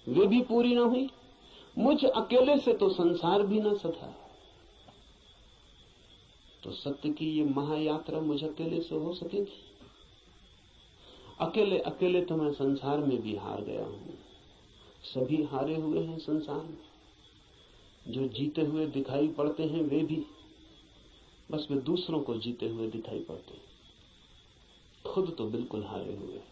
वे भी पूरी ना हुई। मुझ अकेले से तो संसार भी ना सधा। तो सत्य की ये महायात्रा मुझ अकेले से हो सकेगी? अकेले अकेले तो मैं संसार में भी हार गया हूं। सभी हारे हुए हैं संसार में। जो जीते हुए दिखाई पड़ते हैं वे भी, बस वे दूसरों को जीते हुए दिखाई पड़ते हैं, खुद तो बिल्कुल हारे हुए हैं।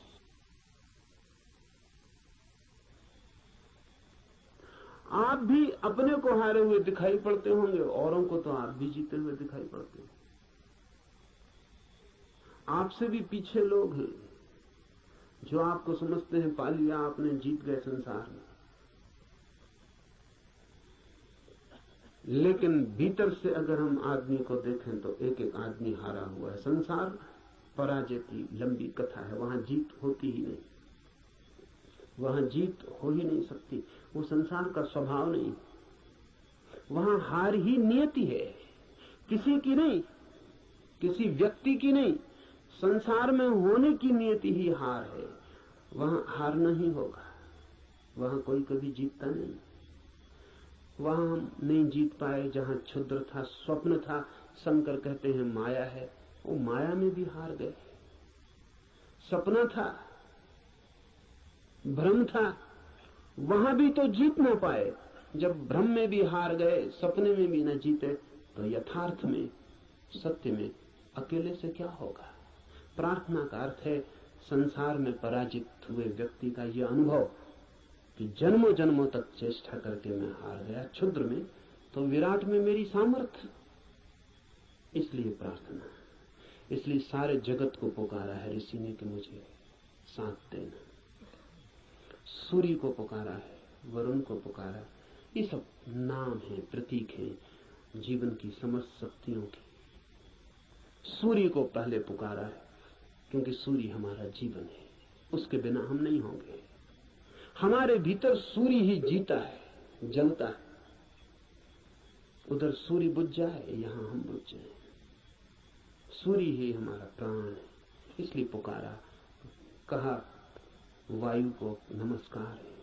आप भी अपने को हारे हुए दिखाई पड़ते होंगे, औरों को तो आप भी जीते हुए दिखाई पड़ते हैं। आपसे भी पीछे लोग हैं जो आपको समझते हैं पा लिया आपने, जीत गए संसार में। लेकिन भीतर से अगर हम आदमी को देखें तो एक एक आदमी हारा हुआ है। संसार पराजय की लंबी कथा है, वहां जीत होती ही नहीं, वहां जीत हो ही नहीं सकती। वो संसार का स्वभाव नहीं, वहां हार ही नियति है, किसी की नहीं, किसी व्यक्ति की नहीं, संसार में होने की नियति ही हार है। वहां हारना ही होगा, वहां कोई कभी जीतता नहीं। वहां हम नहीं जीत पाए जहां क्षुद्र था, स्वप्न था, शंकर कहते हैं माया है, वो माया में भी हार गए। सपना था, भ्रम था, वहां भी तो जीत ना पाए। जब भ्रम में भी हार गए, सपने में भी न जीते, तो यथार्थ में, सत्य में अकेले से क्या होगा? प्रार्थना का अर्थ है संसार में पराजित हुए व्यक्ति का यह अनुभव कि जन्मों जन्मों तक चेष्टा करके मैं हार गया, क्षुद्र में तो विराट में मेरी सामर्थ्य। इसलिए प्रार्थना, इसलिए सारे जगत को पुकारा है ऋषि ने कि मुझे साथ देना। सूर्य को पुकारा है, वरुण को पुकारा, ये सब नाम है, प्रतीक है जीवन की समस्त शक्तियों की। सूर्य को पहले पुकारा है क्योंकि सूर्य हमारा जीवन है, उसके बिना हम नहीं होंगे। हमारे भीतर सूर्य ही जीता है, जलता है। उधर सूर्य बुझ जाए, यहां हम बुझ जाए। सूर्य ही हमारा प्राण है, इसलिए पुकारा, कहा वायु को नमस्कार है।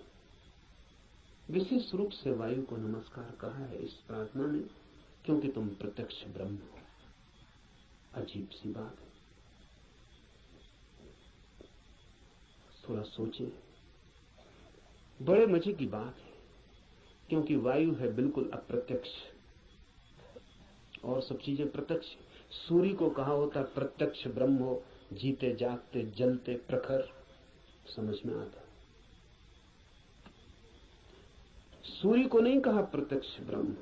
विशेष रूप से वायु को नमस्कार कहा है इस प्रार्थना में, क्योंकि तुम प्रत्यक्ष ब्रह्म हो। अजीब सी बात है, थोड़ा सोचें। बड़े मजे की बात है, क्योंकि वायु है बिल्कुल अप्रत्यक्ष और सब चीजें प्रत्यक्ष। सूर्य को कहा होता प्रत्यक्ष ब्रह्म हो, जीते जागते जलते प्रखर, समझ में आता। सूर्य को नहीं कहा प्रत्यक्ष ब्रह्म,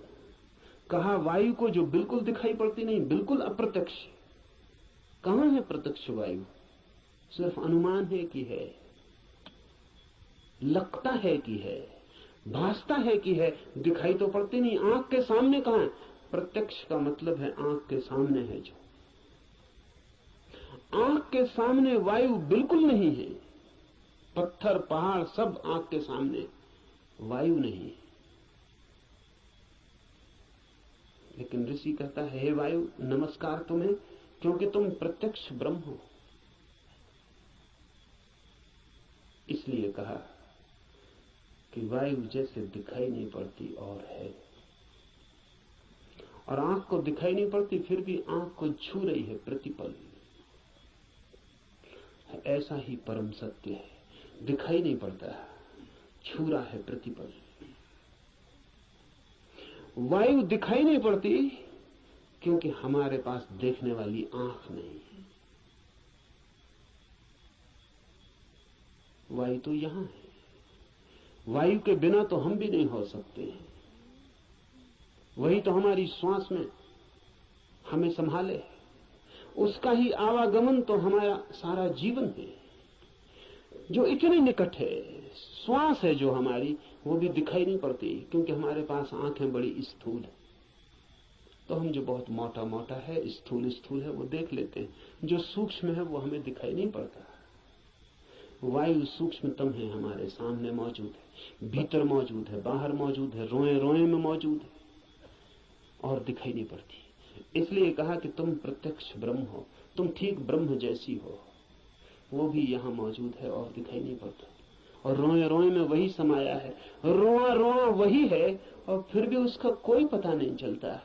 कहा वायु को जो बिल्कुल दिखाई पड़ती नहीं, बिल्कुल अप्रत्यक्ष। कहां है प्रत्यक्ष वायु? सिर्फ अनुमान है कि है, लगता है कि है, भासता है कि है, दिखाई तो पड़ती नहीं। आंख के सामने कहां है? प्रत्यक्ष का मतलब है आंख के सामने है। जो आंख के सामने वायु बिल्कुल नहीं है, पत्थर पहाड़ सब आंख के सामने, वायु नहीं है। लेकिन ऋषि कहता है हे वायु नमस्कार तुम्हें, क्योंकि तुम प्रत्यक्ष ब्रह्म हो। इसलिए कहा कि वायु जैसे दिखाई नहीं पड़ती और है, और आंख को दिखाई नहीं पड़ती फिर भी आंख को छू रही है प्रतिपल। ऐसा ही परम सत्य है, दिखाई नहीं पड़ता, छू रहा है प्रतिपल। वायु दिखाई नहीं पड़ती क्योंकि हमारे पास देखने वाली आंख नहीं है। वायु तो यहां है, वायु के बिना तो हम भी नहीं हो सकते हैं। वही तो हमारी श्वास में हमें संभाले, उसका ही आवागमन तो हमारा सारा जीवन है, जो इतने निकट है। श्वास है जो हमारी, वो भी दिखाई नहीं पड़ती, क्योंकि हमारे पास आंखें बड़ी स्थूल है। तो हम जो बहुत मोटा मोटा है, स्थूल स्थूल है, वो देख लेते हैं। जो सूक्ष्म है वो हमें दिखाई नहीं पड़ता। वायु सूक्ष्मतम है, हमारे सामने मौजूद है, भीतर मौजूद है, बाहर मौजूद है, रोए रोए में मौजूद है, और दिखाई नहीं पड़ती। इसलिए कहा कि तुम प्रत्यक्ष ब्रह्म हो, तुम ठीक ब्रह्म जैसी हो। वो भी यहाँ मौजूद है और दिखाई नहीं पड़ता, और रोए रोए में वही समाया है, रोआ रोआ वही है, और फिर भी उसका कोई पता नहीं चलता।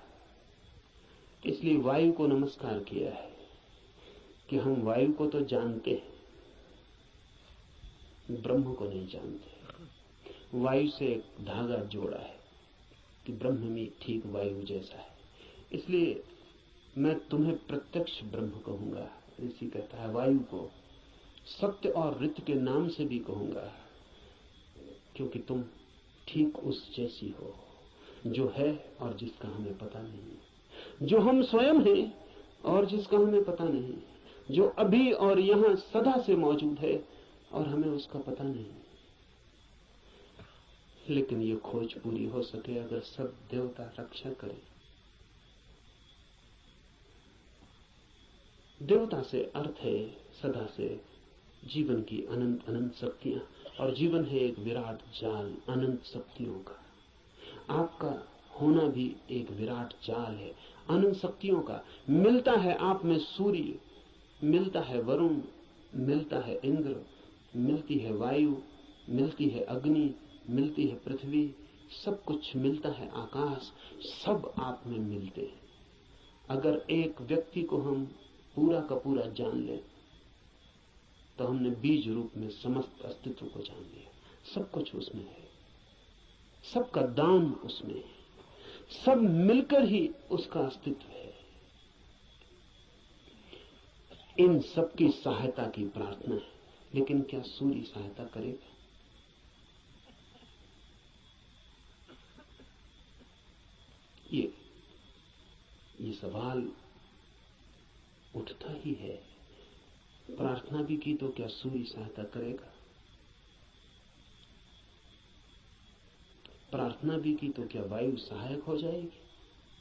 इसलिए वायु को नमस्कार किया है कि हम वायु को तो जानते हैं, ब्रह्म को नहीं जानते। वायु से एक धागा जोड़ा है कि ब्रह्म भी ठीक वायु जैसा है। इसलिए मैं तुम्हें प्रत्यक्ष ब्रह्म कहूंगा। ऋषि कहता है वायु को सत्य और ऋत के नाम से भी कहूंगा, क्योंकि तुम ठीक उस जैसी हो जो है और जिसका हमें पता नहीं, जो हम स्वयं हैं और जिसका हमें पता नहीं, जो अभी और यहां सदा से मौजूद है और हमें उसका पता नहीं। लेकिन ये खोज पूरी हो सके अगर सब देवता रक्षा करें। देवता से अर्थ है सदा से जीवन की अनंत अनंत शक्तियां, और जीवन है एक विराट जाल अनंत शक्तियों का। आपका होना भी एक विराट जाल है अनंत शक्तियों का। मिलता है आप में सूर्य, मिलता है वरुण, मिलता है इंद्र, मिलती है वायु, मिलती है अग्नि, मिलती है पृथ्वी, सब कुछ मिलता है आकाश, सब आप में मिलते हैं। अगर एक व्यक्ति को हम पूरा का पूरा जान लें तो हमने बीज रूप में समस्त अस्तित्व को जान लिया। सब कुछ उसमें है, सबका दान उसमें है, सब मिलकर ही उसका अस्तित्व है। इन सब की सहायता की प्रार्थना है, लेकिन क्या सूर्य सहायता करेगा? ये सवाल उठता ही है। प्रार्थना भी की तो क्या सूर्य सहायता करेगा? प्रार्थना भी की तो क्या वायु सहायक हो जाएगी?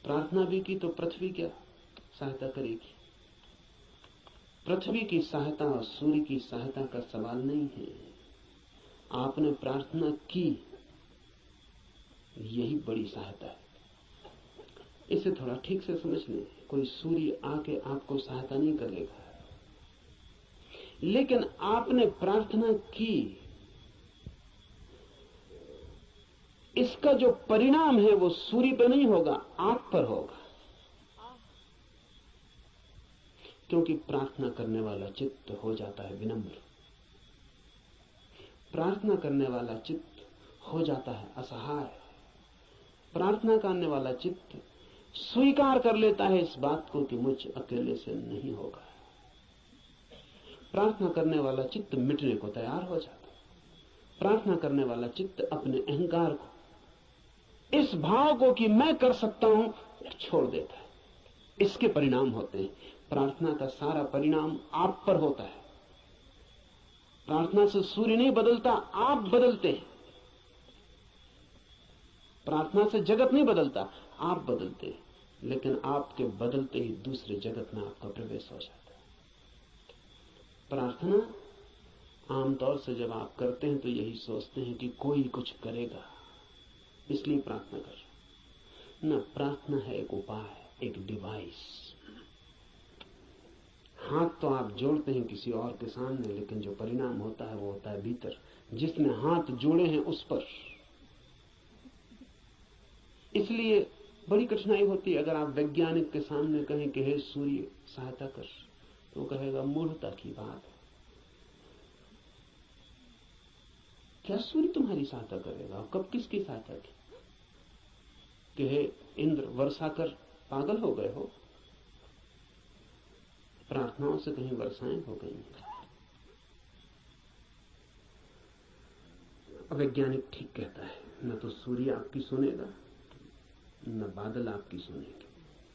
प्रार्थना भी की तो पृथ्वी क्या सहायता करेगी? पृथ्वी की सहायता और सूर्य की सहायता का सवाल नहीं है। आपने प्रार्थना की, यही बड़ी सहायता है। इसे थोड़ा ठीक से समझ लें। कोई सूर्य आके आपको सहायता नहीं करेगा, लेकिन आपने प्रार्थना की, इसका जो परिणाम है वो सूर्य पर नहीं होगा, आप पर होगा। क्योंकि प्रार्थना करने वाला चित्त हो जाता है विनम्र, प्रार्थना करने वाला चित्त हो जाता है असहाय, प्रार्थना करने वाला चित्त स्वीकार कर लेता है इस बात को कि मुझ अकेले से नहीं होगा। प्रार्थना करने वाला चित्त मिटने को तैयार हो जाता है। प्रार्थना करने वाला चित्त अपने अहंकार को, इस भाव को कि मैं कर सकता हूं, छोड़ देता है। इसके परिणाम होते हैं। प्रार्थना का सारा परिणाम आप पर होता है। प्रार्थना से सूर्य नहीं बदलता, आप बदलते हैं। प्रार्थना से जगत नहीं बदलता, आप बदलते हैं। लेकिन आपके बदलते ही दूसरे जगत में आपका प्रवेश हो जाता है। प्रार्थना आमतौर से जब आप करते हैं तो यही सोचते हैं कि कोई कुछ करेगा, इसलिए प्रार्थना कर। न, प्रार्थना है एक उपाय, एक डिवाइस। हाथ तो आप जोड़ते हैं किसी और के सामने, लेकिन जो परिणाम होता है वो होता है भीतर, जिसने हाथ जोड़े हैं उस पर। इसलिए बड़ी कठिनाई होती है अगर आप वैज्ञानिक के सामने कहें कि हे सूर्य सहायता कर, तो कहेगा मूर्खता की बात है। क्या सूर्य तुम्हारी सहायता करेगा? कब किसकी सहायता की? कि हे इंद्र वर्षा कर, पागल हो गए हो? प्रार्थनाओं से कहीं वर्षाएं हो गई हैं। वैज्ञानिक ठीक कहता है, न तो सूर्य आपकी सुनेगा, न बादल आपकी सुनेगी,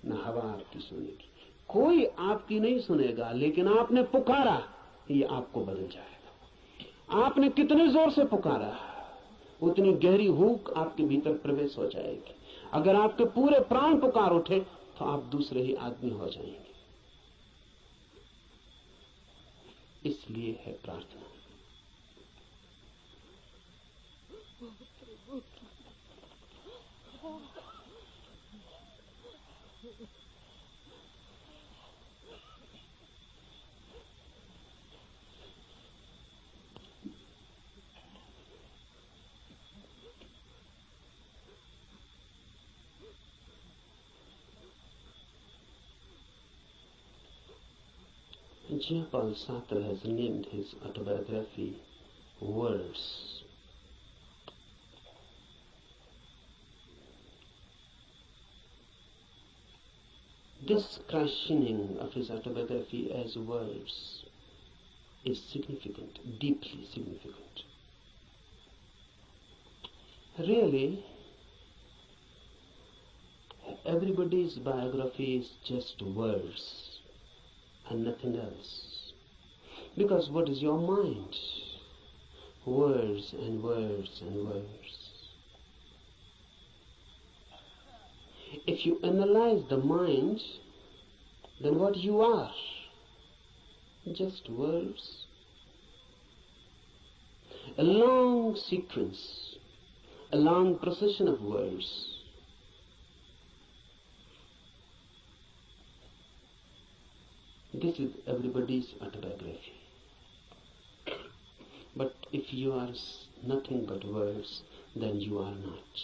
न हवा आपकी सुनेगी, कोई आपकी नहीं सुनेगा। लेकिन आपने पुकारा, ये आपको बदल जाएगा। आपने कितने जोर से पुकारा, उतनी गहरी हुक आपके भीतर प्रवेश हो जाएगी। अगर आपके पूरे प्राण पुकार उठे तो आप दूसरे ही आदमी हो जाएंगे। इसलिए है प्रार्थना। Jean-Paul Sartre has named his autobiography Words. This christening of his autobiography as Words is significant, deeply significant. Really, everybody's biography is just words and nothing else. Because what is your mind? Words and words and words. If you analyze the mind, then what you are? Just words. A long sequence, a long procession of words. This is everybody's autobiography. But if you are nothing but words, then you are not.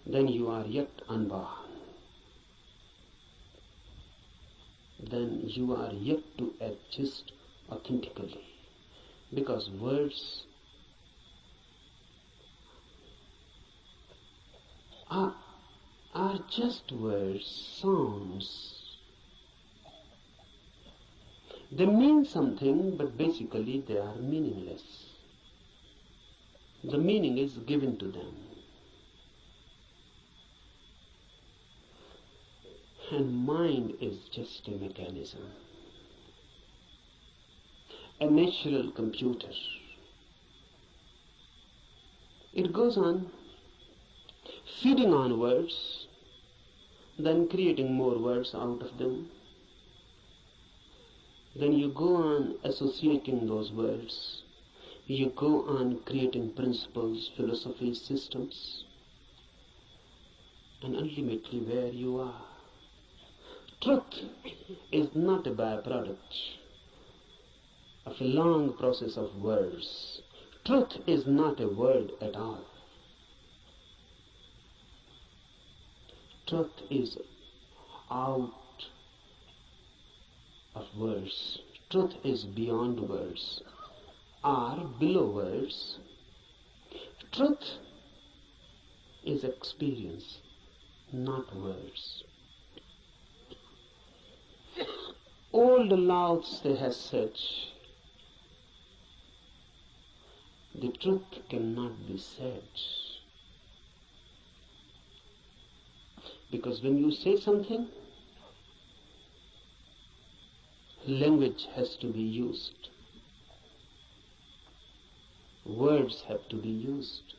Then you are yet unborn. Then you are yet to exist authentically. Because words are just words, sounds. They mean something, but basically they are meaningless. The meaning is given to them. And mind is just a mechanism, a natural computer. It goes on feeding on words, then creating more words out of them. Then you go on associating those words. You go on creating principles, philosophies, systems. And ultimately where you are. Truth is not a byproduct of a long process of words. Truth is not a word at all. Truth is out of words. Truth is beyond words or below words. Truth is experience, not words. Old Lao Tse has said, the truth cannot be said. Because when you say something, language has to be used. Words have to be used.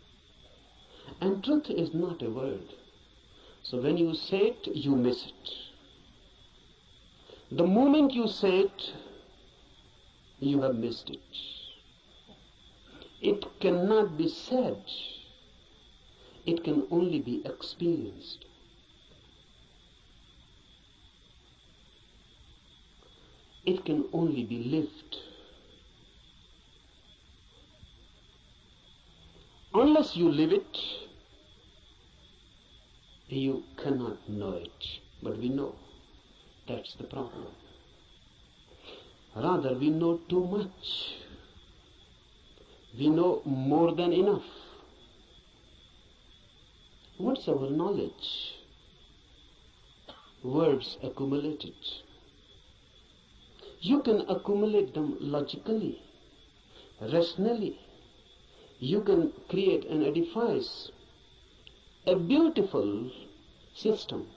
And truth is not a word. So when you say it, you miss it. The moment you say it, you have missed it. It cannot be said. It can only be experienced. It can only be lived. Unless you live it, you cannot know it. But we know. That's the problem. Rather, we know too much. We know more than enough. What's our knowledge? Words accumulated. You can accumulate them logically, rationally. You can create and edifice a beautiful system.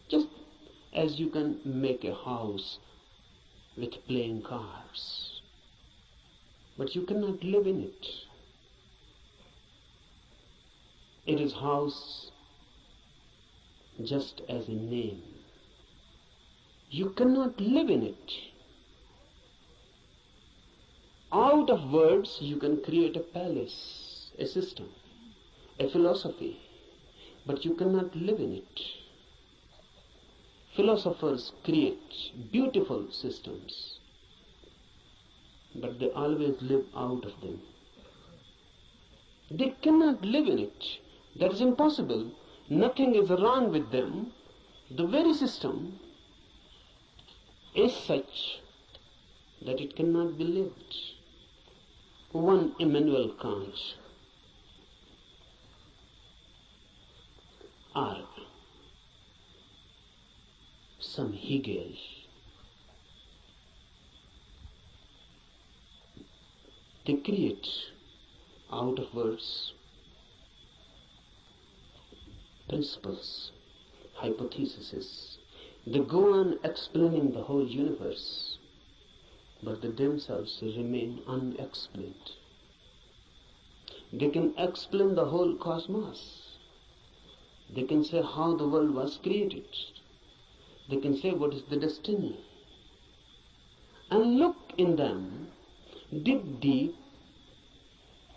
Just as you can make a house with playing cards. but you cannot live in it. It is house just as a name. You cannot live in it. Out of words you can create a palace, a system, a philosophy, but you cannot live in it. Philosophers create beautiful systems, but they always live out of them. They cannot live in it. That is impossible. Nothing is wrong with them. The very system is such that it cannot be lived. One Immanuel Kant, or some Hegel, they create out of words principles, hypotheses. They go on explaining the whole universe, but they themselves remain unexplained. They can explain the whole cosmos. They can say how the world was created. They can say what is the destiny. And look in them, dig deep,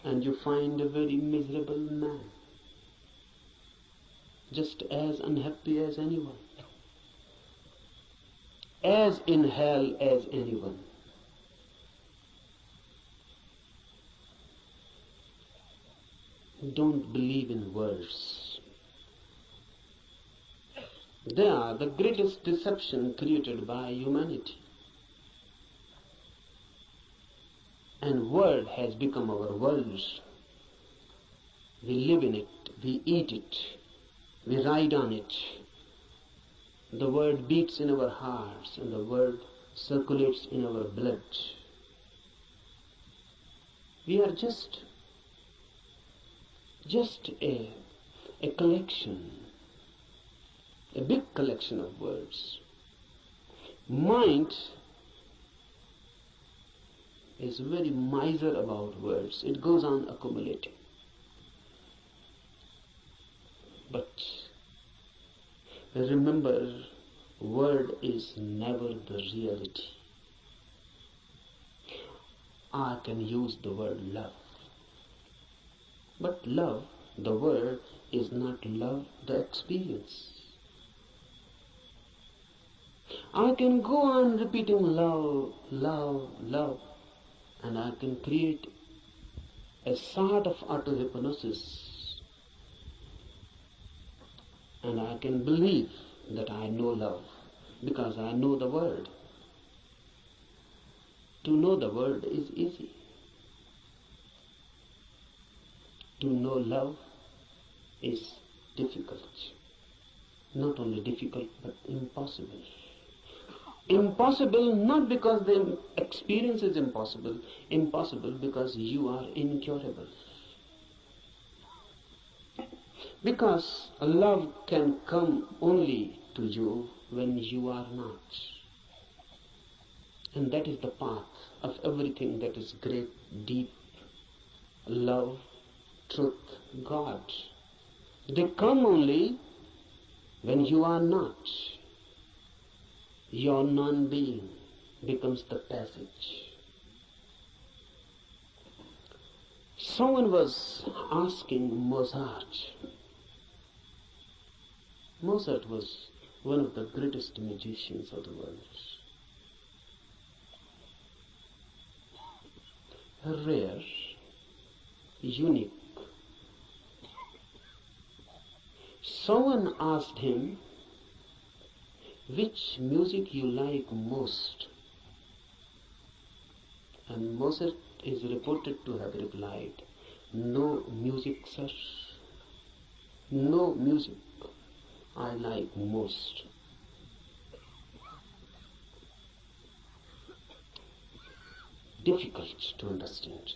and you find a very miserable man, just as unhappy as anyone, as in hell as anyone. Don't believe in words. They are the greatest deception created by humanity. And word has become our world. We live in it, we eat it, we ride on it. The word beats in our hearts and the word circulates in our blood. We are just a collection, a big collection of words. Mind is very miser about words. It goes on accumulating. But remember, word is never the reality. I can use the word love. But love, the word, is not love, the experience. I can go on repeating love, love, love, and I can create a sort of auto-hypnosis, and I can believe that I know love because I know the word. To know the word is easy. To know love is difficult. Not only difficult, but impossible. Impossible not because the experience is impossible. Impossible because you are incurable. Because love can come only to you when you are not. And that is the path of everything that is great, deep. Love, truth, God. They come only when you are not. Your non-being becomes the passage. Someone was asking Mozart. Mozart was one of the greatest magicians of the world. Rare, unique. Someone asked him, which music you like most? And Mozart is reported to have replied, no music, sir. No music I like most. Difficult to understand,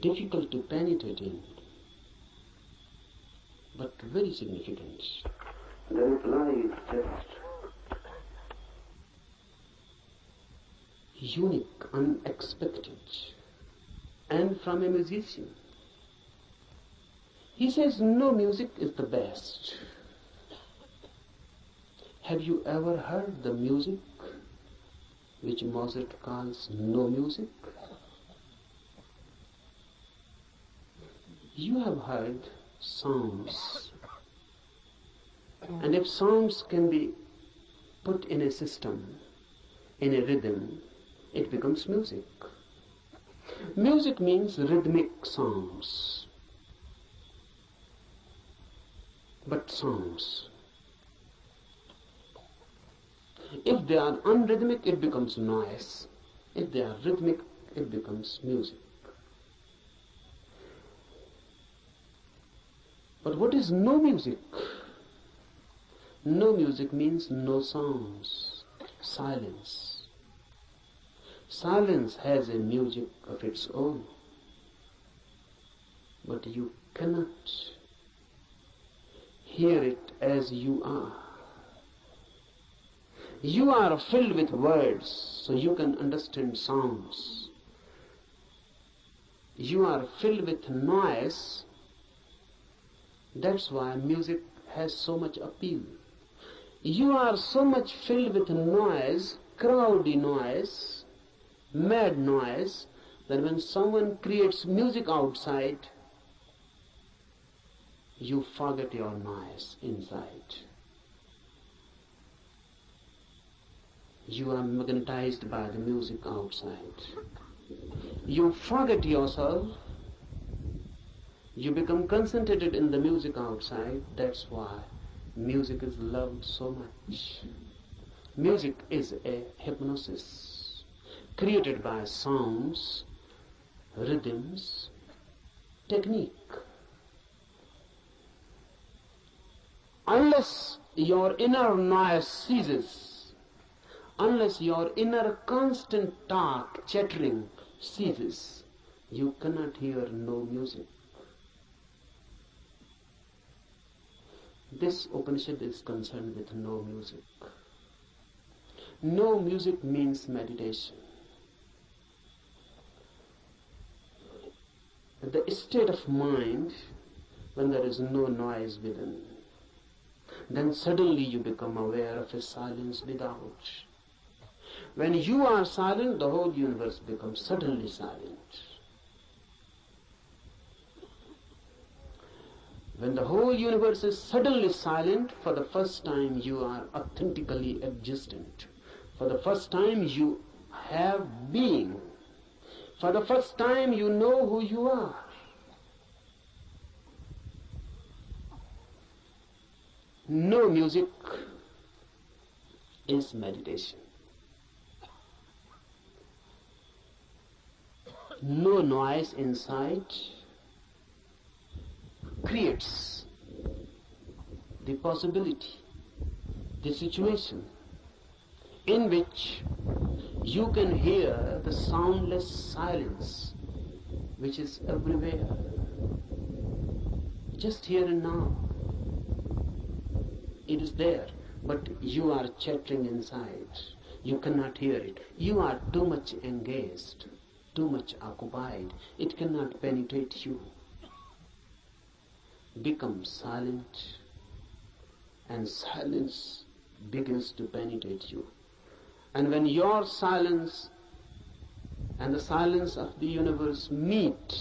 difficult to penetrate in, but very significant. The reply is just, unique, unexpected, and from a musician. He says no music is the best. Have you ever heard the music which Mozart calls no music? You have heard sounds, and if sounds can be put in a system, in a rhythm, it becomes music. Music means rhythmic sounds, but sounds. If they are unrhythmic, it becomes noise. If they are rhythmic, it becomes music. But what is no music? No music means no sounds, silence. Silence has a music of its own, but you cannot hear it as you are. You are filled with words, so you can understand sounds. You are filled with noise, that's why music has so much appeal. You are so much filled with noise, crowdy noise, mad noise, that when someone creates music outside, you forget your noise inside. You are magnetized by the music outside. You forget yourself. You become concentrated in the music outside. That's why music is loved so much. Music is a hypnosis created by sounds, rhythms, technique. Unless your inner noise ceases, unless your inner constant talk, chattering ceases, you cannot hear no music. This Upanishad is concerned with no music. No music means meditation. The state of mind when there is no noise within, then suddenly you become aware of a silence without. When you are silent, the whole universe becomes suddenly silent. When the whole universe is suddenly silent, for the first time you are authentically existent. For the first time you have being. For the first time you know who you are. No music is meditation. No noise inside creates the possibility, the situation in which you can hear the soundless silence which is everywhere, just here and now. It is there, but you are chattering inside. You cannot hear it. You are too much engaged, too much occupied. It cannot penetrate you. Become silent, and silence begins to penetrate you. And when your silence and the silence of the universe meet,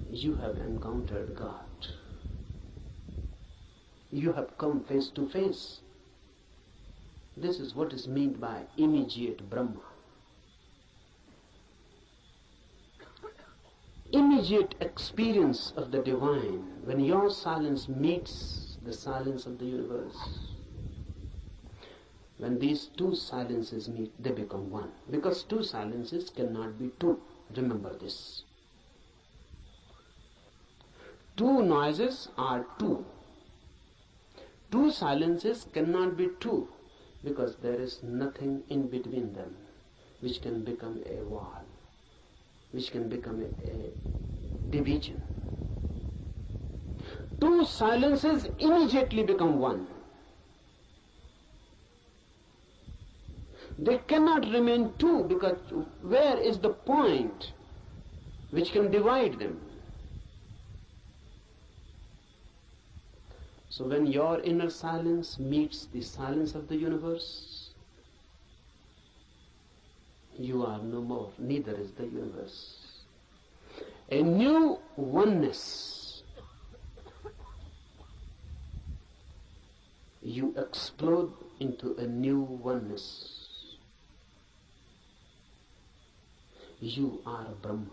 you have encountered God. You have come face to face. This is what is meant by immediate Brahma. Immediate experience of the divine, when your silence meets the silence of the universe. When these two silences meet, they become one. Because two silences cannot be two. Remember this. Two noises are two. Two silences cannot be two, because there is nothing in between them which can become a wall, which can become a division. Two silences immediately become one. They cannot remain two, because where is the point which can divide them? So when your inner silence meets the silence of the universe, you are no more, neither is the universe. A new oneness. You explode into a new oneness. You are Brahma,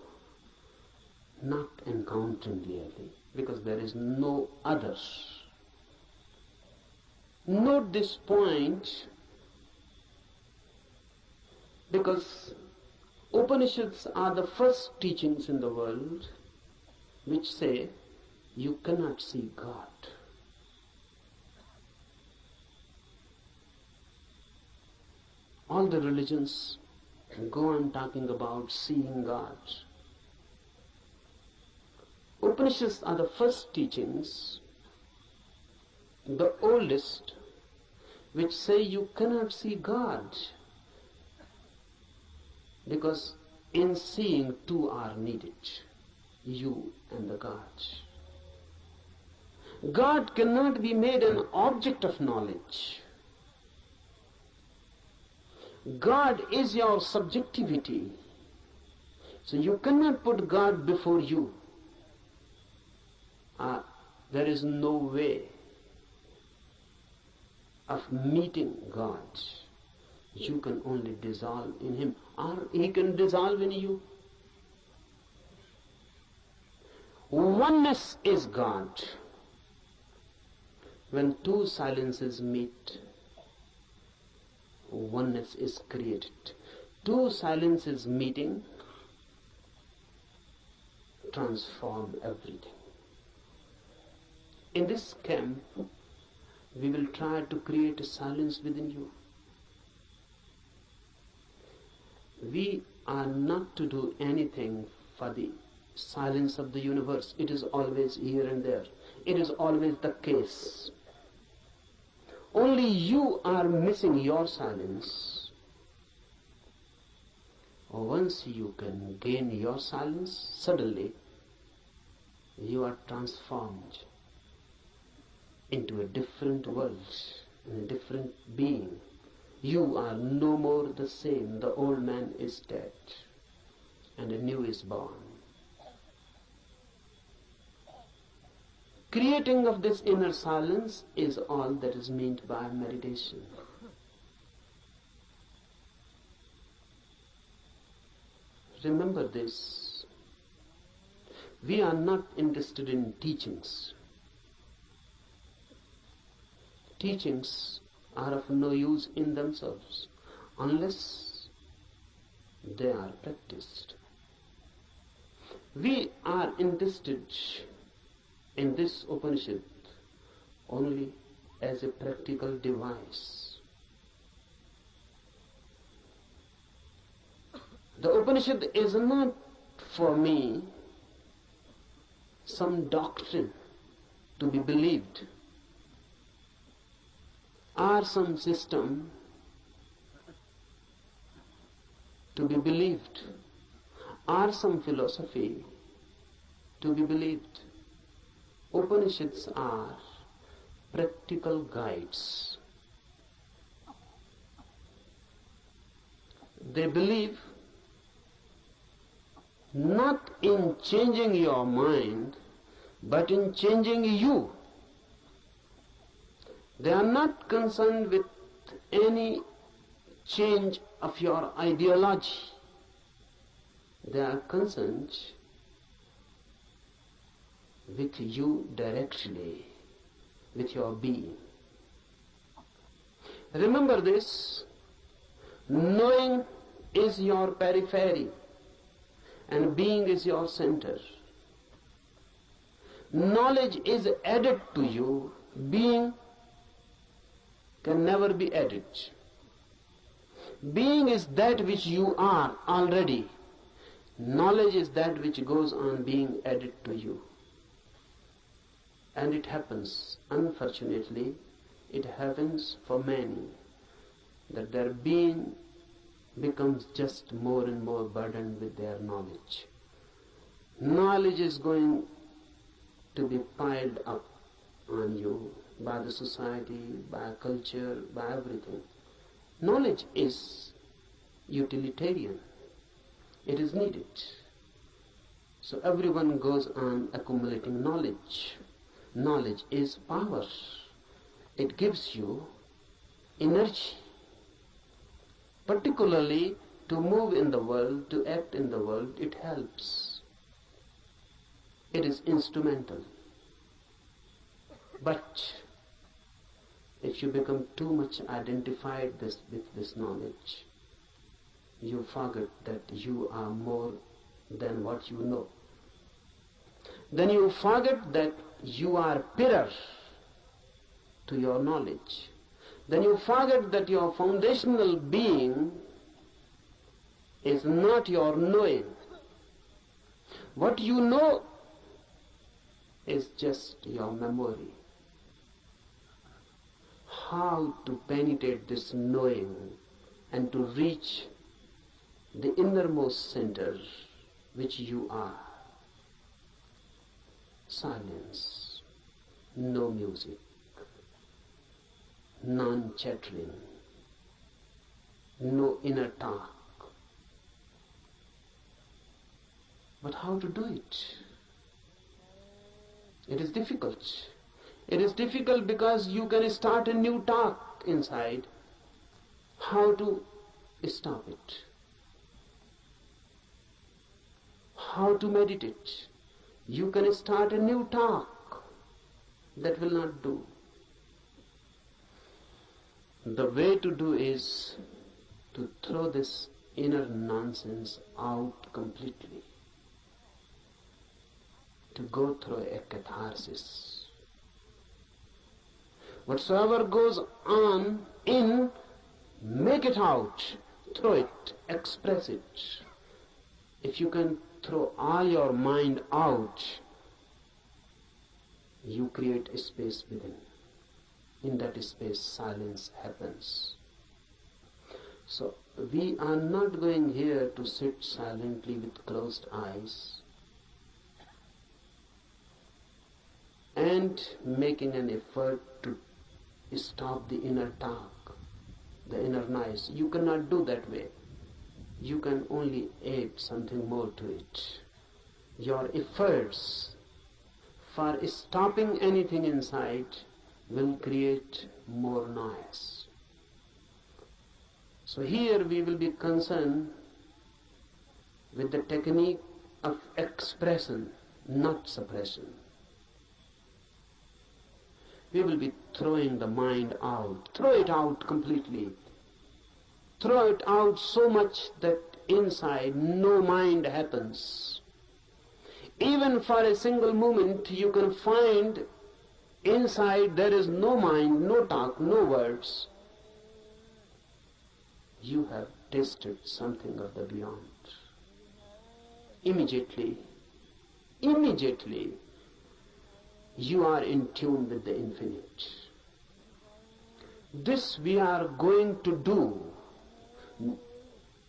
not encountering really, because there is no other. Note this point, because Upanishads are the first teachings in the world which say you cannot see God. All the religions go on talking about seeing God. Upanishads are the first teachings, the oldest, which say you cannot see God, because in seeing two are needed, you and the God. God cannot be made an object of knowledge. God is your subjectivity. So you cannot put God before you. There is no way of meeting God. You can only dissolve in Him, or He can dissolve in you. Oneness is God. When two silences meet, oneness is created. Two silences meeting transform everything. In this camp, we will try to create a silence within you. We are not to do anything for the silence of the universe. It is always here and there. It is always the case. Only you are missing your silence. Once you can gain your silence, suddenly you are transformed into a different world, in a different being. You are no more the same. The old man is dead and a new is born. Creating of this inner silence is all that is meant by meditation. Remember this. We are not interested in teachings. Teachings are of no use in themselves unless they are practiced. We are interested in this Upanishad only as a practical device. The Upanishad is not for me some doctrine to be believed, or some system to be believed, or some philosophy to be believed. Upanishads are practical guides. They believe not in changing your mind, but in changing you. They are not concerned with any change of your ideology. They are concerned with you directly, with your being. Remember this, knowing is your periphery and being is your center. Knowledge is added to you, being can never be added. Being is that which you are already. Knowledge is that which goes on being added to you. And it happens, unfortunately, it happens for many, that their being becomes just more and more burdened with their knowledge. Knowledge is going to be piled up on you by the society, by culture, by everything. Knowledge is utilitarian. It is needed. So everyone goes on accumulating knowledge. Knowledge is power. It gives you energy, particularly to move in the world, to act in the world. It helps. It is instrumental. But if you become too much identified with this knowledge, you forget that you are more than what you know. Then you forget that you are mirror to your knowledge. Then you forget that your foundational being is not your knowing. What you know is just your memory. How to penetrate this knowing and to reach the innermost center which you are. Silence, no music, non-chattering, no inner talk. But how to do it? It is difficult. It is difficult because you can start a new talk inside. How to stop it? How to meditate? You can start a new talk. That will not do. The way to do is to throw this inner nonsense out completely. To go through a catharsis. Whatsoever goes on in, make it out, throw it, express it. If you can throw all your mind out, you create a space within. In that space, silence happens. So, we are not going here to sit silently with closed eyes and making an effort to stop the inner talk, the inner noise. You cannot do that way. You can only add something more to it. Your efforts for stopping anything inside will create more noise. So here we will be concerned with the technique of expression, not suppression. We will be throwing the mind out. Throw it out completely. Throw it out so much that inside no mind happens. Even for a single moment you can find inside there is no mind, no talk, no words. You have tasted something of the beyond. Immediately, you are in tune with the infinite. This we are going to do.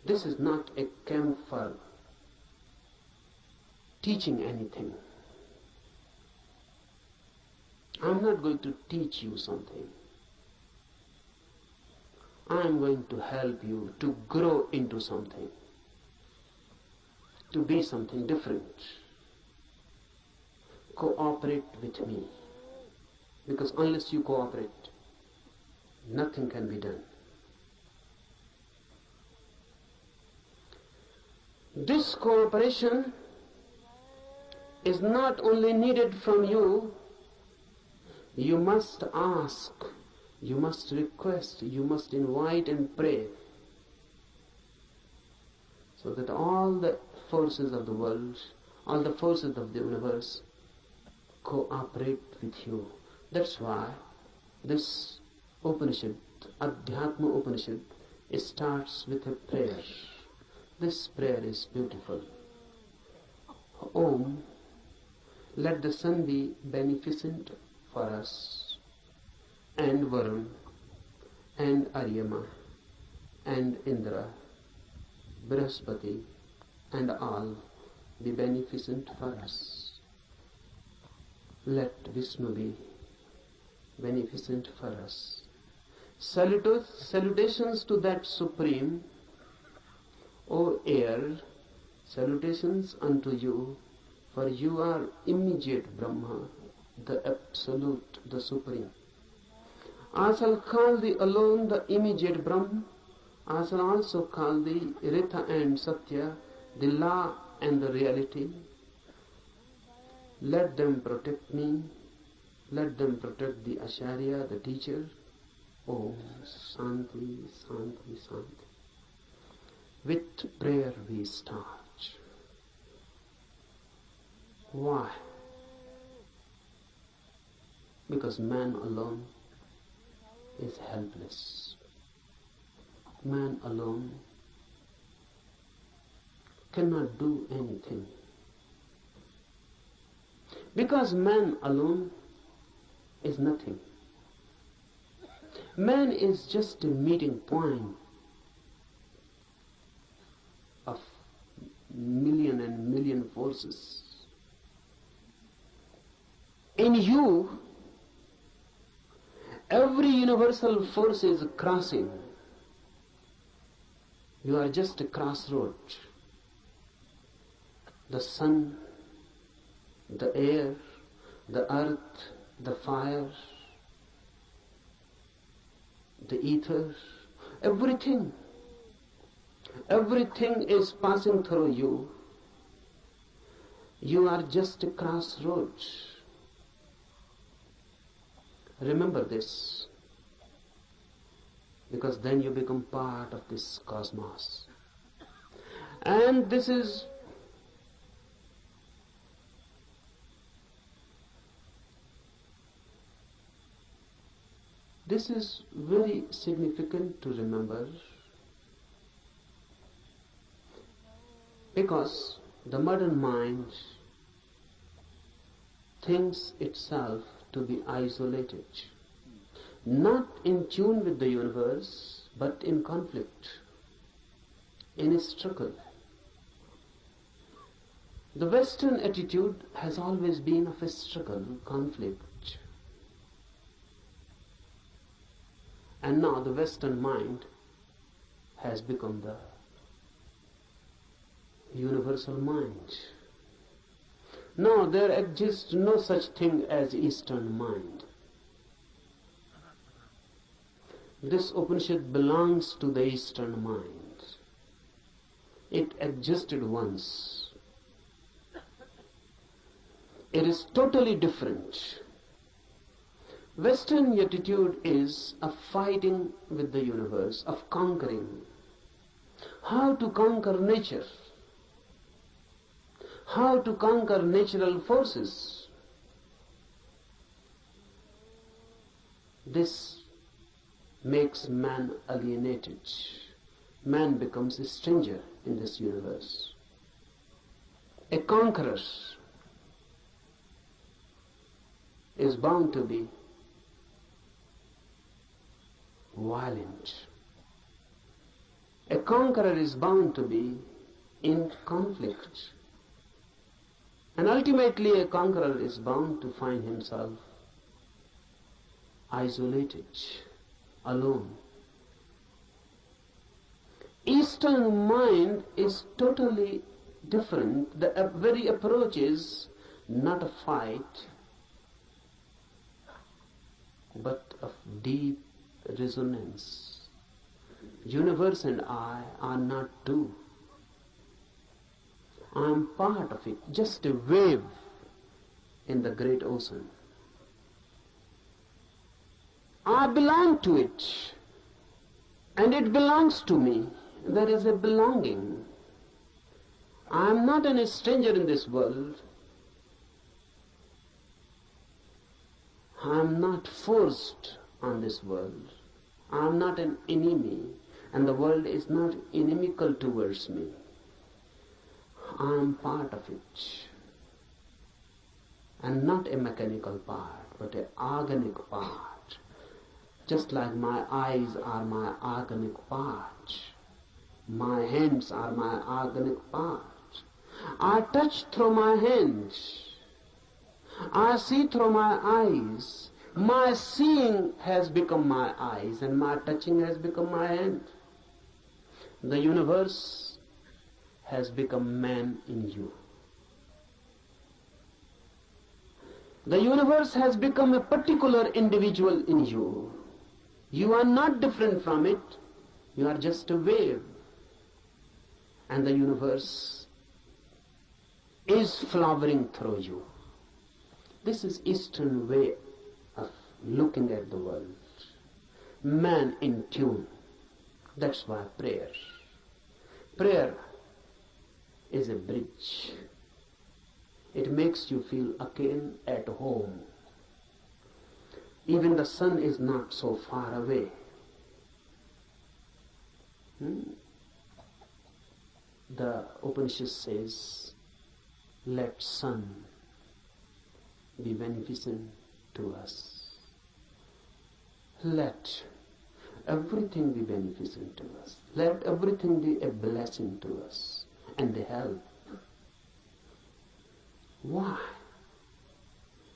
This is not a camp for teaching anything. I am not going to teach you something. I am going to help you to grow into something, to be something different. Cooperate with me, because unless you cooperate, nothing can be done. This cooperation is not only needed from you, you must ask, you must request, you must invite and pray, so that all the forces of the world, all the forces of the universe cooperate with you. That's why this Upanishad, Adhyatma Upanishad, starts with a prayer. This prayer is beautiful. Om, let the sun be beneficent for us, and Varun, and Aryama, and Indra, Brihaspati and all be beneficent for us. Let Vishnu be beneficent for us. Salutations to that Supreme, O air, salutations unto you, for you are immediate Brahma, the Absolute, the Supreme. I shall call thee alone the immediate Brahma. I shall also call thee Ritha and Satya, the law and the reality. Let them protect me. Let them protect the Acharya, the teacher. Om Shanti, Shanti, Shanti. With prayer we start. Why? Because man alone is helpless. Man alone cannot do anything. Because man alone is nothing. Man is just a meeting point of million and million forces. In you, every universal force is crossing. You are just a crossroad. The sun, the air, the earth, the fire, the ether, everything is passing through you. You are just a crossroads. Remember this, because then you become part of this cosmos. And this is very significant to remember, because the modern mind thinks itself to be isolated, not in tune with the universe, but in conflict, in a struggle. The Western attitude has always been of a struggle, conflict. And now the Western mind has become the universal mind. No, there exists no such thing as Eastern mind. This Upanishad belongs to the Eastern mind. It existed once. It is totally different. Western attitude is of fighting with the universe, of conquering. How to conquer nature? How to conquer natural forces? This makes man alienated. Man becomes a stranger in this universe. A conqueror is bound to be violent. A conqueror is bound to be in conflict. And ultimately a conqueror is bound to find himself isolated, alone. Eastern mind is totally different. The very approach is not a fight, but of deep resonance. Universe and I are not two. I am part of it, just a wave in the great ocean. I belong to it, and it belongs to me. There is a belonging. I am not a stranger in this world. I am not forced on this world. I am not an enemy, and the world is not inimical towards me. I am part of it, and not a mechanical part, but an organic part. Just like my eyes are my organic part. My hands are my organic part. I touch through my hands. I see through my eyes. My seeing has become my eyes, and my touching has become my hand. The universe has become man in you. The universe has become a particular individual in you. You are not different from it. You are just a wave. And the universe is flowering through you. This is Eastern way of looking at the world. Man in tune. That's why prayer. Prayer is a bridge. It makes you feel again at home. Even the sun is not so far away. The Upanishad says, let sun be beneficent to us. Let everything be beneficent to us. Let everything be a blessing to us and a help. Why?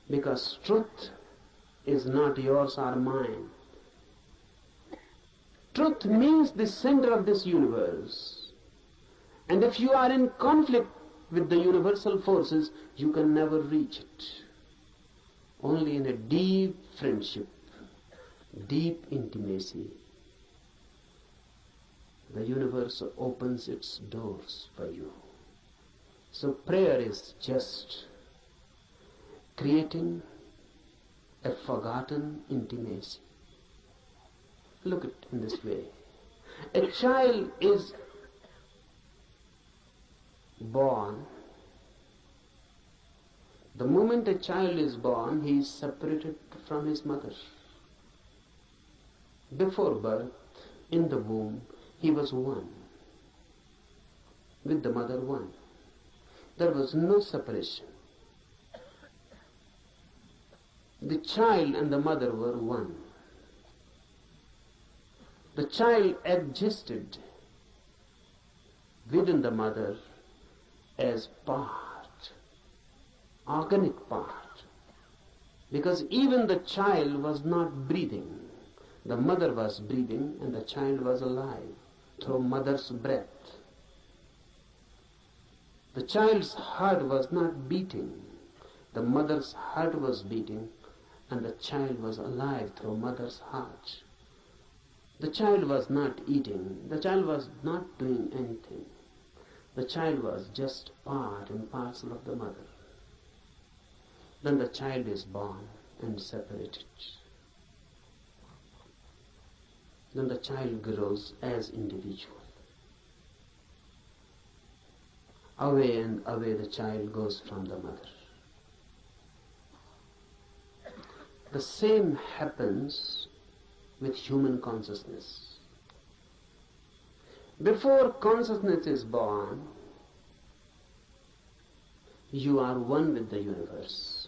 Because truth is not yours or mine. Truth means the center of this universe. And if you are in conflict with the universal forces, you can never reach it. Only in a deep friendship, deep intimacy, the universe opens its doors for you. So prayer is just creating a forgotten intimacy. Look at it in this way. A child is born. The moment a child is born, he is separated from his mother. Before birth, in the womb, he was one. With the mother, one. There was no separation. The child and the mother were one. The child existed within the mother as part, organic part. Because even the child was not breathing. The mother was breathing and the child was alive through mother's breath. The child's heart was not beating. The mother's heart was beating and the child was alive through mother's heart. The child was not eating. The child was not doing anything. The child was just part and parcel of the mother. Then the child is born and separated. Then the child grows as individual. Away and away the child goes from the mother. The same happens with human consciousness. Before consciousness is born, you are one with the universe.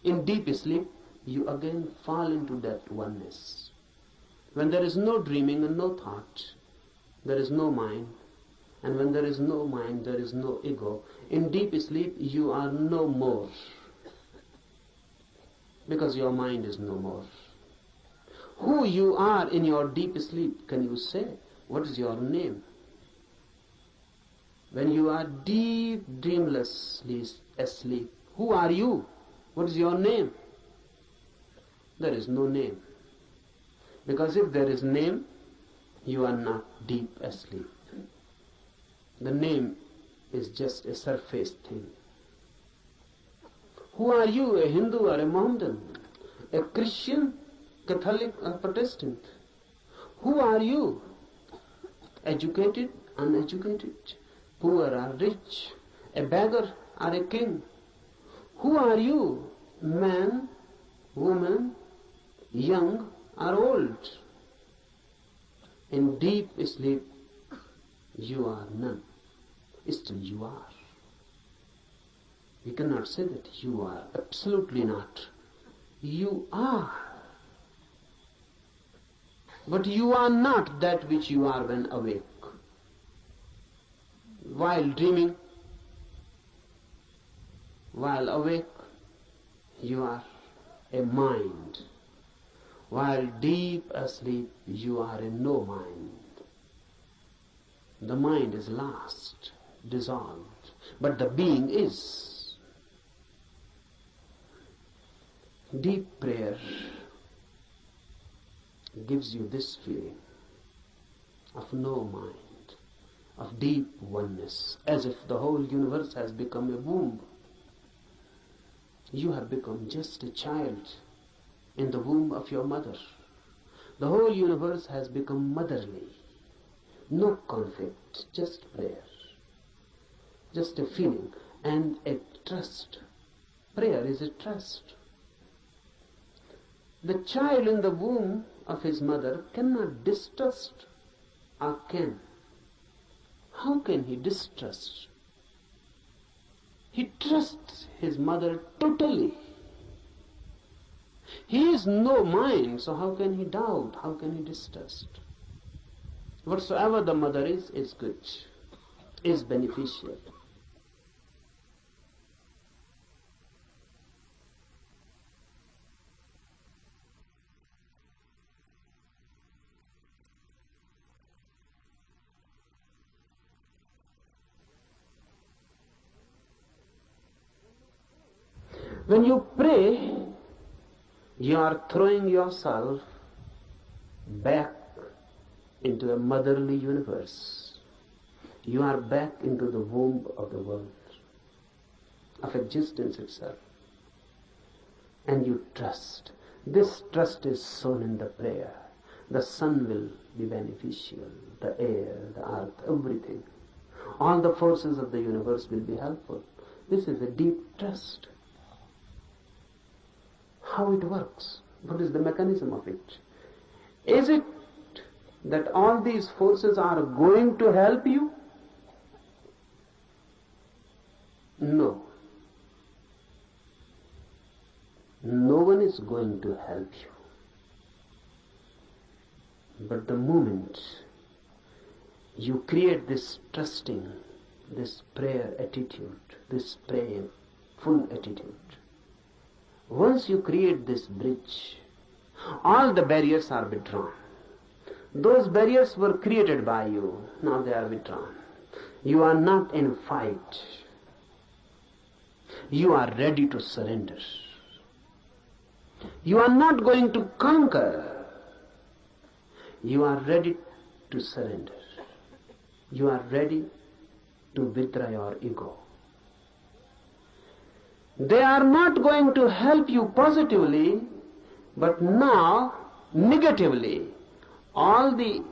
In deep sleep, you again fall into that oneness. When there is no dreaming and no thought, there is no mind. And when there is no mind, there is no ego. In deep sleep, you are no more. Because your mind is no more. Who you are in your deep sleep, can you say? What is your name? When you are deep, dreamlessly asleep, who are you? What is your name? There is no name. Because if there is name, you are not deep asleep. The name is just a surface thing. Who are you, a Hindu or a Mohammedan? A Christian, Catholic or Protestant? Who are you? Educated, uneducated, poor or rich, a beggar or a king? Who are you? Man, woman, young or old? In deep sleep, you are none. Still you are. You cannot say that you are. Absolutely not. You are. But you are not that which you are when awake. while dreaming, while awake, you are a mind. While deep asleep, you are a no mind. The mind is lost, dissolved, but the being is. Deep prayer gives you this feeling of no mind, of deep oneness, as if the whole universe has become a womb. You have become just a child in the womb of your mother. The whole universe has become motherly. No conflict, just prayer, just a feeling and a trust. Prayer is a trust. The child in the womb of his mother cannot distrust, or can. How can he distrust? He trusts his mother totally. He is no mind, so how can he doubt? How can he distrust? Whatsoever the mother is good, is beneficial. When you pray, you are throwing yourself back into a motherly universe. You are back into the womb of the world, of existence itself. And you trust. This trust is sown in the prayer. The sun will be beneficial, the air, the earth, everything. All the forces of the universe will be helpful. This is a deep trust. How it works? What is the mechanism of it? Is it that all these forces are going to help you? No. No one is going to help you. But the moment you create this trusting, this prayer attitude, this prayerful attitude, once you create this bridge, all the barriers are withdrawn. Those barriers were created by you, now they are withdrawn. You are not in fight. You are ready to surrender. You are not going to conquer. You are ready to surrender. You are ready to withdraw your ego. They are not going to help you positively, but now negatively. All the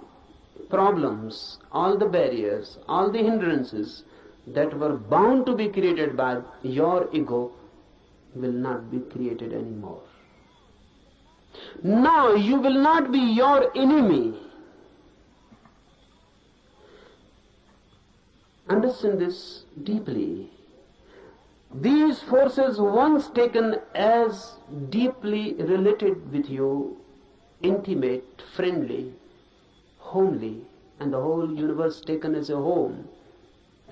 problems, all the barriers, all the hindrances that were bound to be created by your ego will not be created anymore. Now you will not be your enemy. Understand this deeply. These forces, once taken as deeply related with you, intimate, friendly, homely, and the whole universe taken as a home,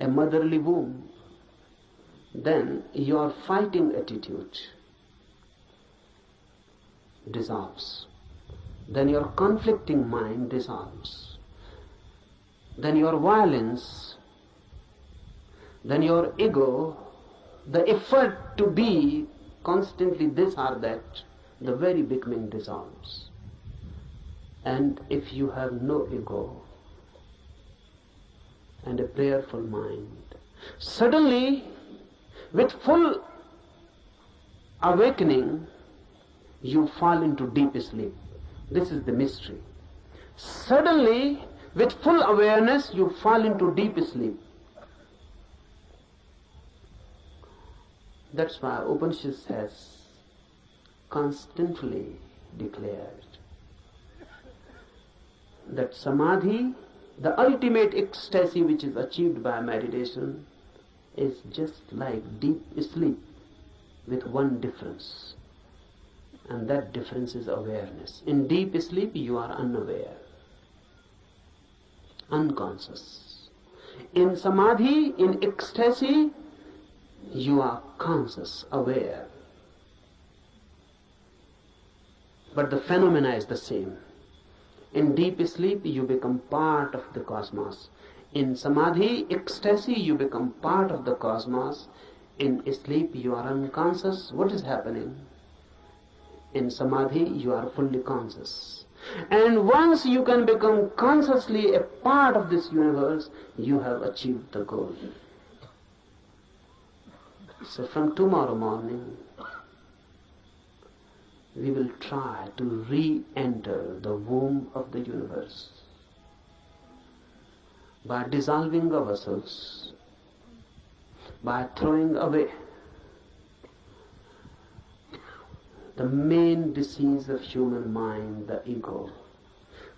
a motherly womb, then your fighting attitude dissolves. Then your conflicting mind dissolves. Then your violence, then your ego, the effort to be constantly this or that, the very becoming dissolves. And if you have no ego and a prayerful mind, suddenly, with full awakening, you fall into deep sleep. This is the mystery. Suddenly, with full awareness, you fall into deep sleep. That's why Upanishad has constantly declared that samadhi, the ultimate ecstasy which is achieved by meditation, is just like deep sleep with one difference. And that difference is awareness. In deep sleep you are unaware, unconscious. In samadhi, in ecstasy, you are conscious, aware. But the phenomena is the same. In deep sleep, you become part of the cosmos. In samadhi, ecstasy, you become part of the cosmos. In sleep, you are unconscious. What is happening? In samadhi, you are fully conscious. And once you can become consciously a part of this universe, you have achieved the goal. So from tomorrow morning, we will try to re-enter the womb of the universe by dissolving ourselves, by throwing away the main disease of human mind, the ego,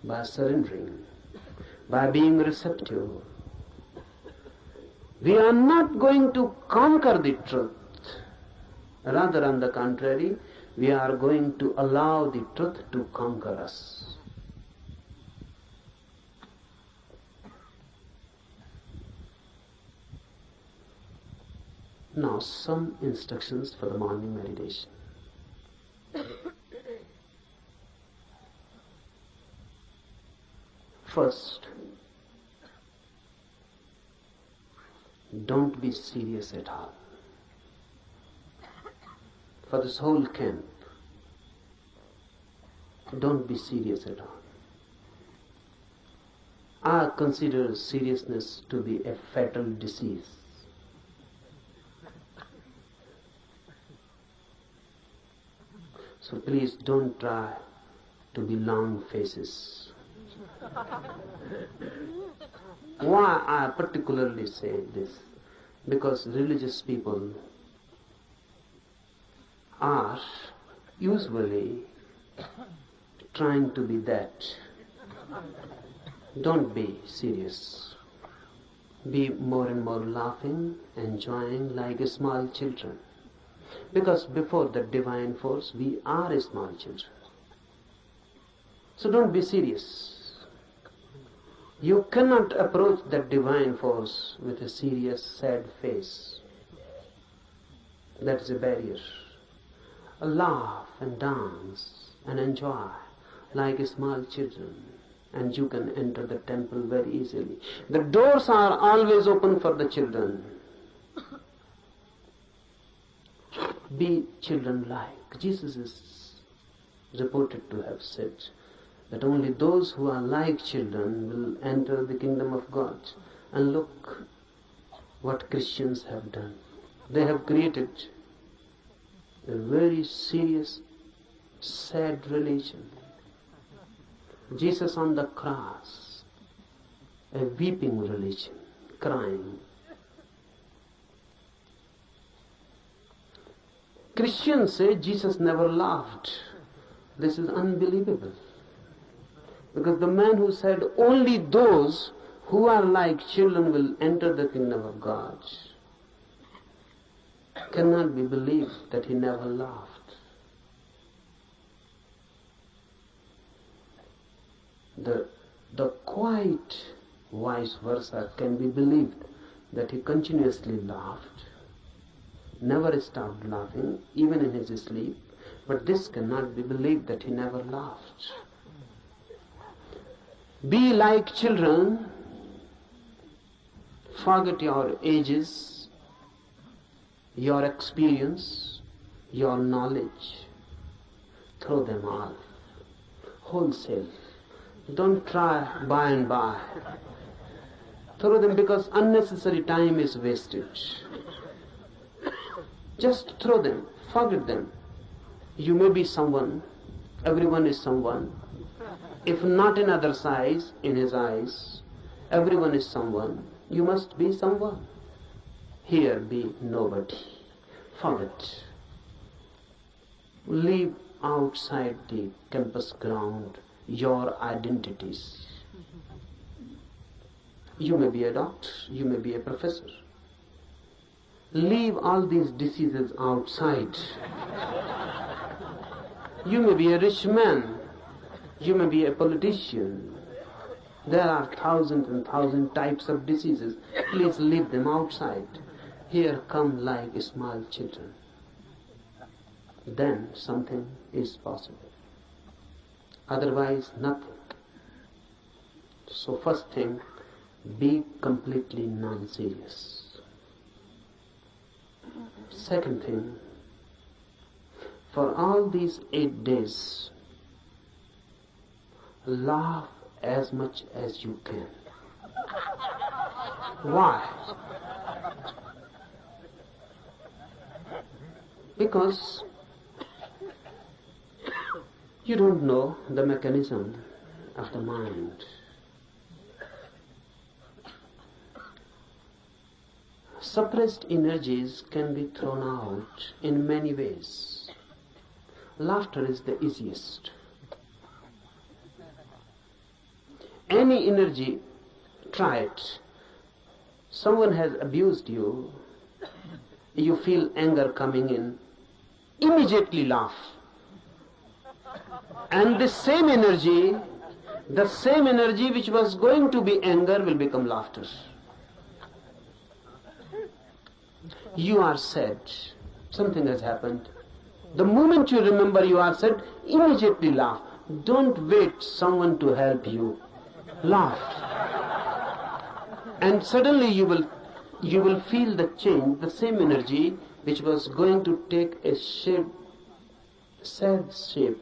by surrendering, by being receptive. We are not going to conquer the truth. Rather, on the contrary, we are going to allow the truth to conquer us. Now, some instructions for the morning meditation. First, don't be serious at all. For this whole camp, don't be serious at all. I consider seriousness to be a fatal disease. So please don't try to be long faces. Why I particularly say this? Because religious people are usually trying to be that. Don't be serious. Be more and more laughing, enjoying like small children. Because before the divine force, we are small children. So don't be serious. You cannot approach the divine force with a serious, sad face. That is a barrier. Laugh and dance and enjoy like small children, and you can enter the temple very easily. The doors are always open for the children. Be children-like. Jesus is reported to have said that only those who are like children will enter the kingdom of God. And look what Christians have done. They have created a very serious, sad religion. Jesus on the cross, a weeping religion, crying. Christians say Jesus never laughed. This is unbelievable. Because the man who said only those who are like children will enter the kingdom of God cannot be believed that he never laughed. The quite vice versa can be believed, that he continuously laughed, never stopped laughing, even in his sleep, but this cannot be believed that he never laughed. Be like children, forget your ages, your experience, your knowledge, throw them all, wholesale. Don't try by and by. Throw them, because unnecessary time is wasted. Just throw them, forget them. You may be someone, everyone is someone. If not in other size, in his eyes, everyone is someone. You must be someone. Here be nobody. Forget. Leave outside the campus ground your identities. You may be a doctor, you may be a professor. Leave all these diseases outside. You may be a rich man, you may be a politician, There are thousands and thousands types of diseases. Please leave them outside. Here come like small children. Then something is possible. Otherwise, nothing. So first thing, be completely non-serious. Second thing, for all these 8 days, laugh as much as you can. Why? Because you don't know the mechanism of the mind. Suppressed energies can be thrown out in many ways. Laughter is the easiest. Any energy, try it. Someone has abused you, you feel anger coming in, immediately laugh. And the same energy which was going to be anger will become laughter. You are sad, something has happened. The moment you remember you are sad, immediately laugh. Don't wait someone to help you. Laugh. And suddenly you will feel the change, the same energy which was going to take a shape, sad shape,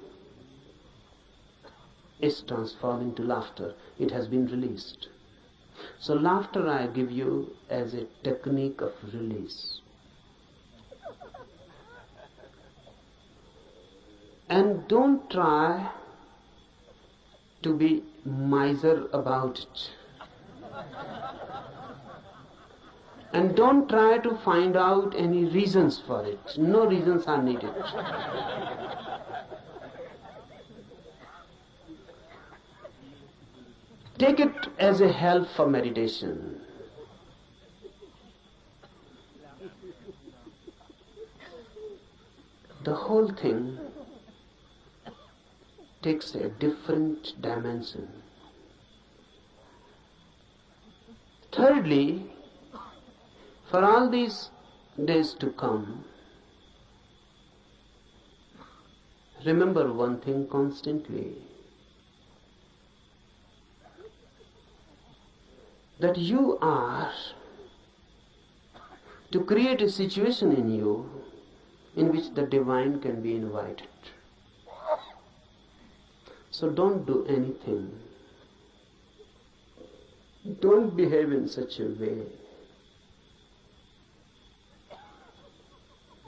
is transformed into laughter. It has been released. So laughter I give you as a technique of release. And don't try to be miser about it. And don't try to find out any reasons for it. No reasons are needed. Take it as a help for meditation. The whole thing takes a different dimension. Thirdly, for all these days to come, remember one thing constantly, that you are to create a situation in you in which the divine can be invited. So don't do anything. Don't behave in such a way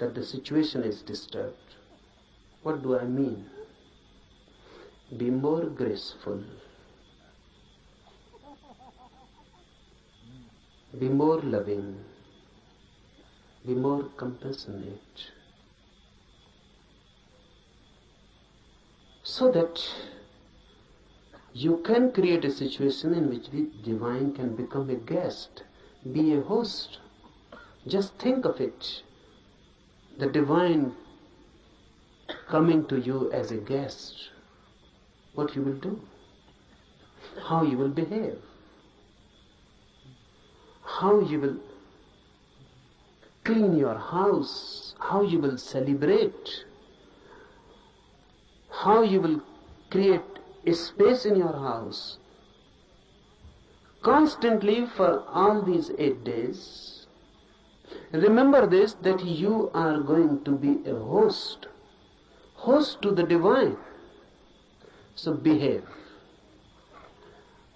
that the situation is disturbed. What do I mean? Be more graceful. Be more loving. Be more compassionate. So that you can create a situation in which the divine can become a guest, be a host. Just think of it. The divine coming to you as a guest. What you will do? How you will behave? How you will clean your house? How you will celebrate? How you will create a space in your house. Constantly for all these 8 days, remember this, that you are going to be a host to the divine. So behave.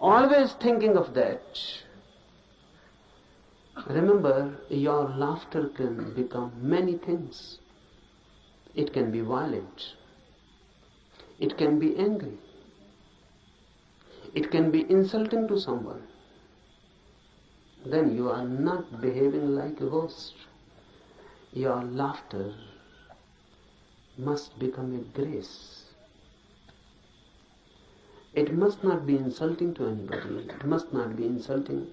Always thinking of that. Remember, your laughter can become many things. It can be violent. It can be angry. It can be insulting to someone. Then you are not behaving like a host. Your laughter must become a grace. It must not be insulting to anybody. It must not be insulting,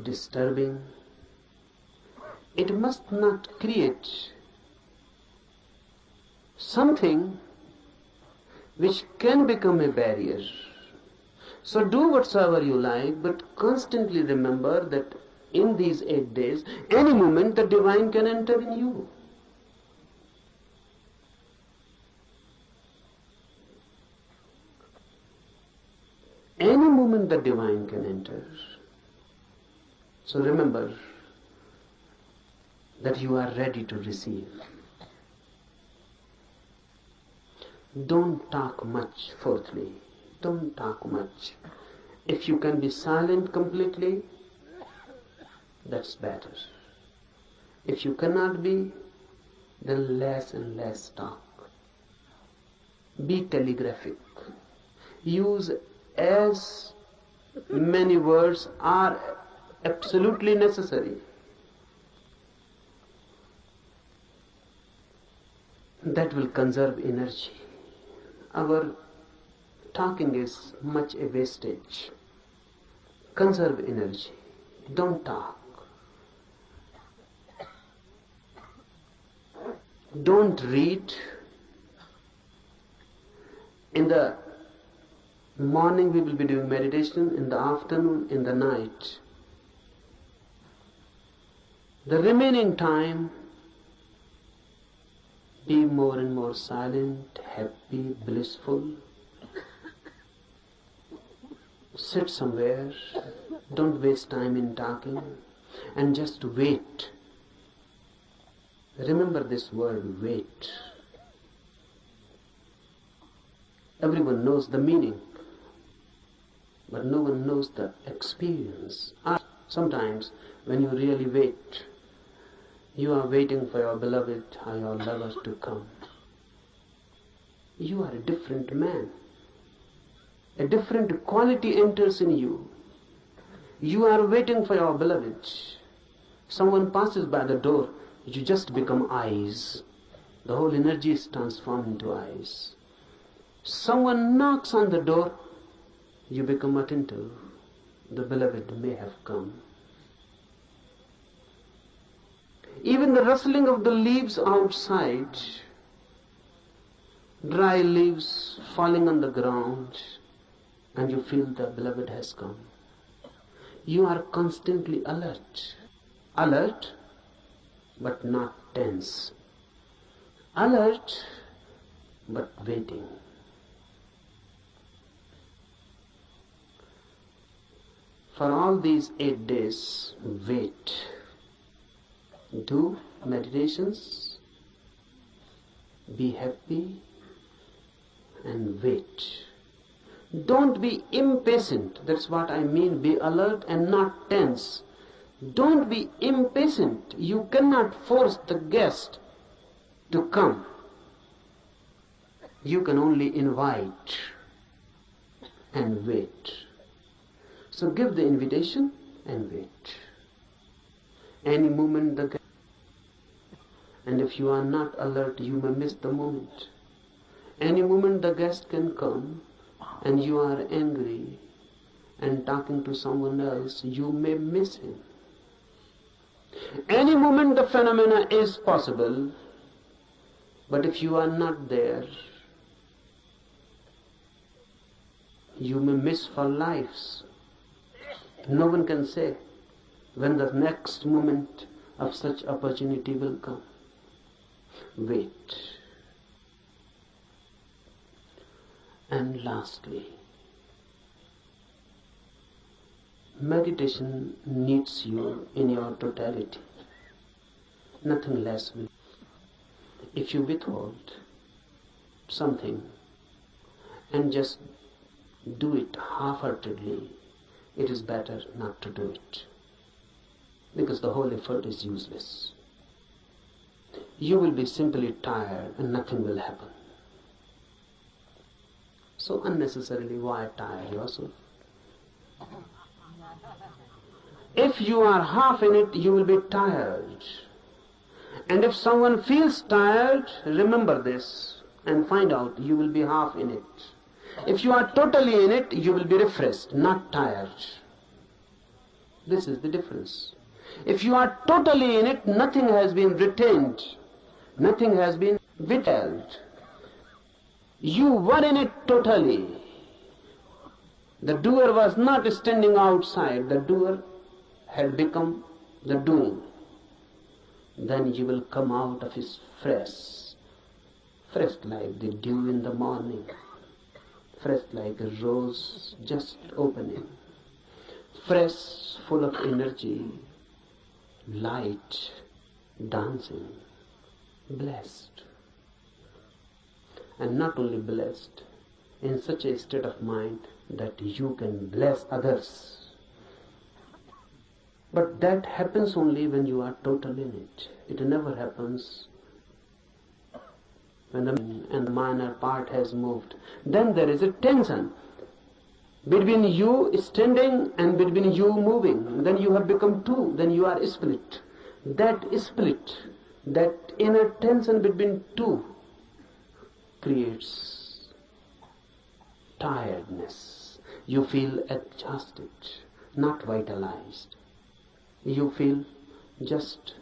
disturbing. It must not create something which can become a barrier. So do whatsoever you like, but constantly remember that in these 8 days, any moment the divine can enter in you. Any moment the divine can enter. So remember that you are ready to receive. Don't talk much, fourthly. Don't talk much. If you can be silent completely, that's better. If you cannot be, then less and less talk. Be telegraphic. Use as many words are absolutely necessary. That will conserve energy. Our talking is much a wastage. Conserve energy. Don't talk. Don't read. In the morning we will be doing meditation, in the afternoon, in the night. The remaining time, be more and more silent, happy, blissful. Sit somewhere, don't waste time in talking, and just wait. Remember this word, wait. Everyone knows the meaning, but no one knows the experience. Sometimes when you really wait, you are waiting for your beloved or your lover to come. You are a different man. A different quality enters in you. You are waiting for your beloved. Someone passes by the door, you just become eyes. The whole energy is transformed into eyes. Someone knocks on the door, you become attentive. The beloved may have come. Even the rustling of the leaves outside, dry leaves falling on the ground, and you feel the beloved has come. You are constantly alert. Alert, but not tense. Alert, but waiting. For all these 8 days, wait. Do meditations, be happy, and wait. Don't be impatient. That's what I mean. Be alert and not tense. Don't be impatient. You cannot force the guest to come. You can only invite and wait. So give the invitation and wait. Any moment the guest, and if you are not alert, you may miss the moment. Any moment the guest can come, and you are angry and talking to someone else, you may miss him. Any moment the phenomena is possible, but if you are not there, you may miss for lives. No one can say when the next moment of such opportunity will come. Wait. And lastly, meditation needs you in your totality. Nothing less will. If you withhold something and just do it half-heartedly, it is better not to do it, because the whole effort is useless. You will be simply tired and nothing will happen. So unnecessarily, why tire yourself? If you are half in it, you will be tired. And if someone feels tired, remember this and find out you will be half in it. If you are totally in it, you will be refreshed, not tired. This is the difference. If you are totally in it, nothing has been retained, nothing has been withheld. You were in it totally. The doer was not standing outside, the doer had become the doing. Then you will come out of his fresh like the dew in the morning, fresh like a rose just opening, fresh, full of energy, light, dancing, blessed. And not only blessed, in such a state of mind that you can bless others. But that happens only when you are total in it. It never happens when the minor part has moved. Then there is a tension between you standing and between you moving. Then you have become two. Then you are split. That split, that inner tension between two creates tiredness. You feel exhausted, not vitalized. You feel just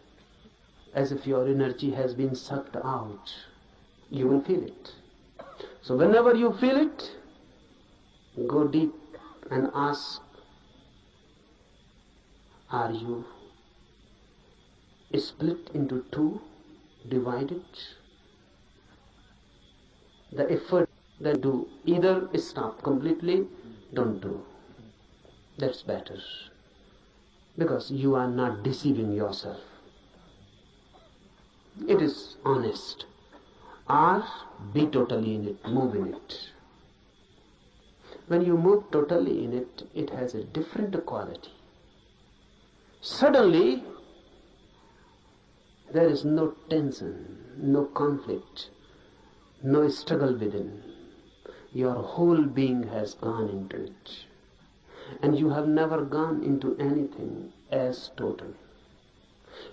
as if your energy has been sucked out. You will feel it. So whenever you feel it, go deep and ask, are you split into two, divided? The effort that do, either stop completely, don't do. That's better. Because you are not deceiving yourself. It is honest. Or be totally in it, move in it. When you move totally in it, it has a different quality. Suddenly, there is no tension, no conflict, no struggle within. Your whole being has gone into it. And you have never gone into anything as total.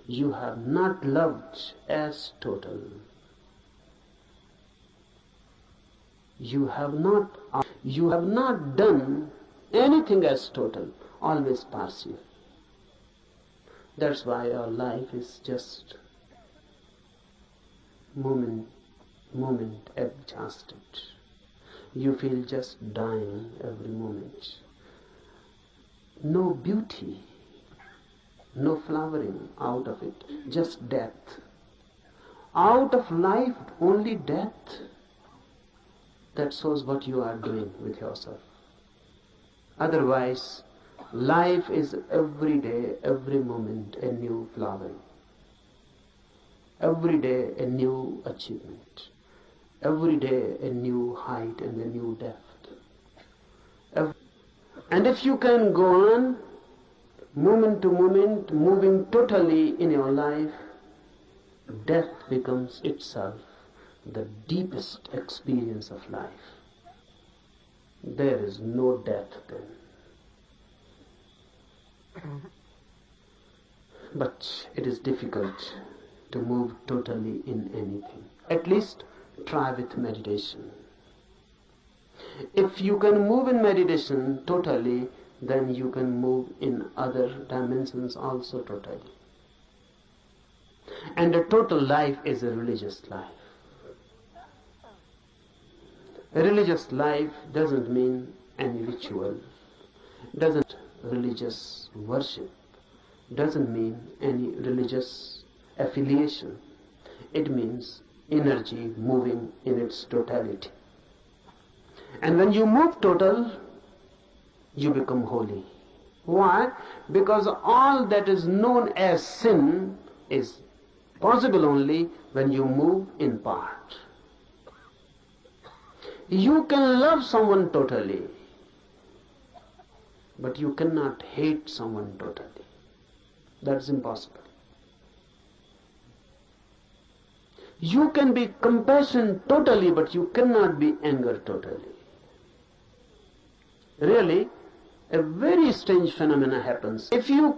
You have not loved as total. You have not done anything as total, always partial. That's why our life is just moment exhausted. You feel just dying every moment. No beauty, no flowering out of it, just death. Out of life, only death. That shows what you are doing with yourself. Otherwise, life is every day, every moment a new flowering. Every day a new achievement. Every day a new height and a new depth. And if you can go on, moment to moment, moving totally in your life, death becomes itself the deepest experience of life. There is no death then. But it is difficult to move totally in anything. At least try with meditation. If you can move in meditation totally, then you can move in other dimensions also totally. And a total life is a religious life. A religious life doesn't mean any ritual, doesn't religious worship, doesn't mean any religious affiliation. It means energy moving in its totality. And when you move total, you become holy. Why? Because all that is known as sin is possible only when you move in part. You can love someone totally, but you cannot hate someone totally. That's impossible. You can be compassion totally, but you cannot be anger totally. Really, a very strange phenomena happens. If you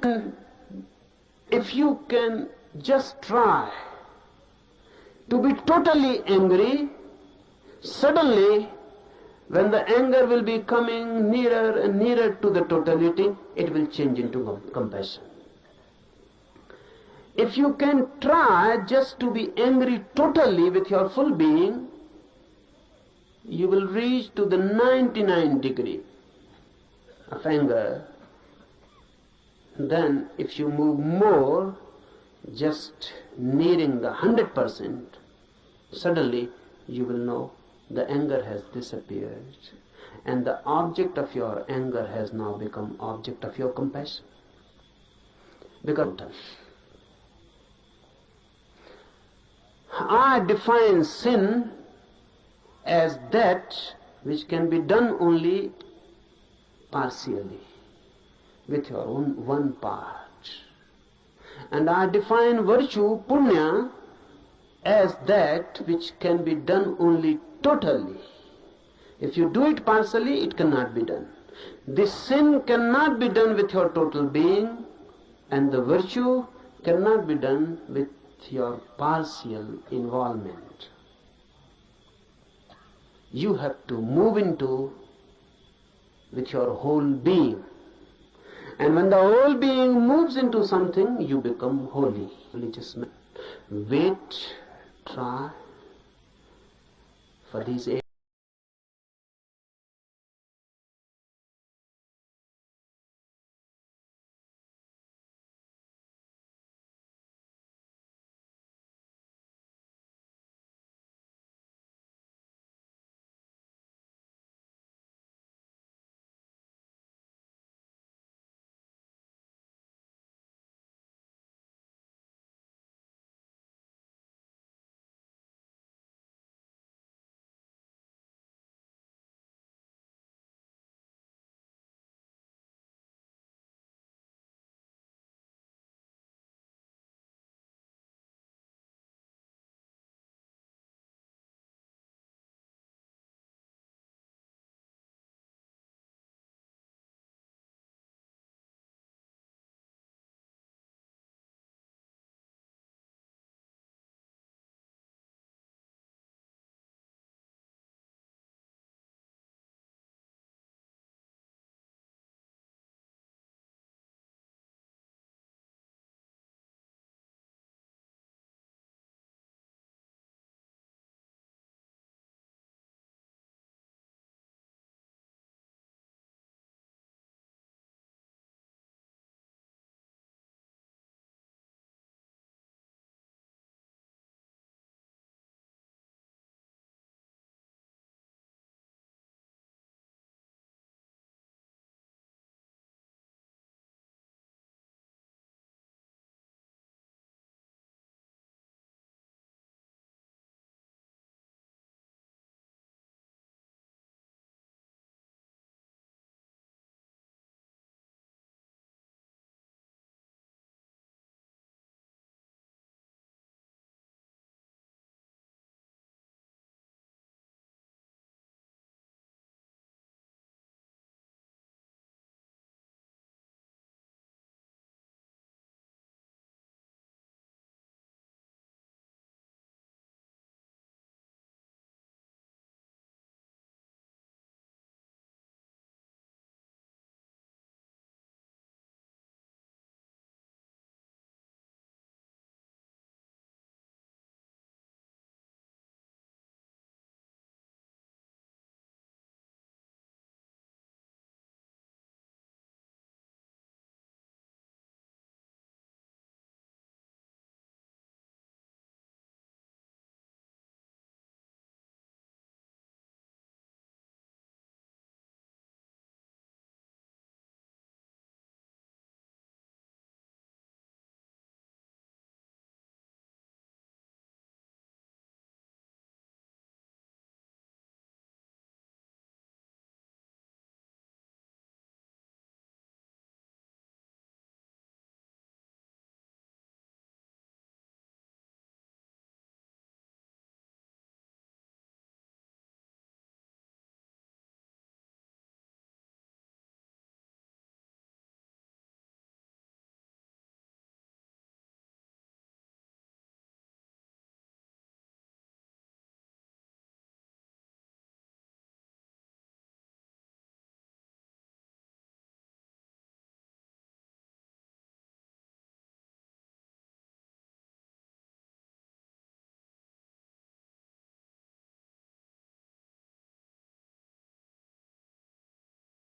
can just try to be totally angry, suddenly when the anger will be coming nearer and nearer to the totality, it will change into compassion. If you can try just to be angry totally with your full being, you will reach to the 99 degree. of anger, then if you move more, just nearing the 100%, suddenly you will know the anger has disappeared, and the object of your anger has now become object of your compassion. Because I define sin as that which can be done only partially, with your own one part. And I define virtue, punya, as that which can be done only totally. If you do it partially, it cannot be done. This sin cannot be done with your total being, and the virtue cannot be done with your partial involvement. You have to move into with your whole being. And when the whole being moves into something, you become holy. Religious man. Wait, try for these 8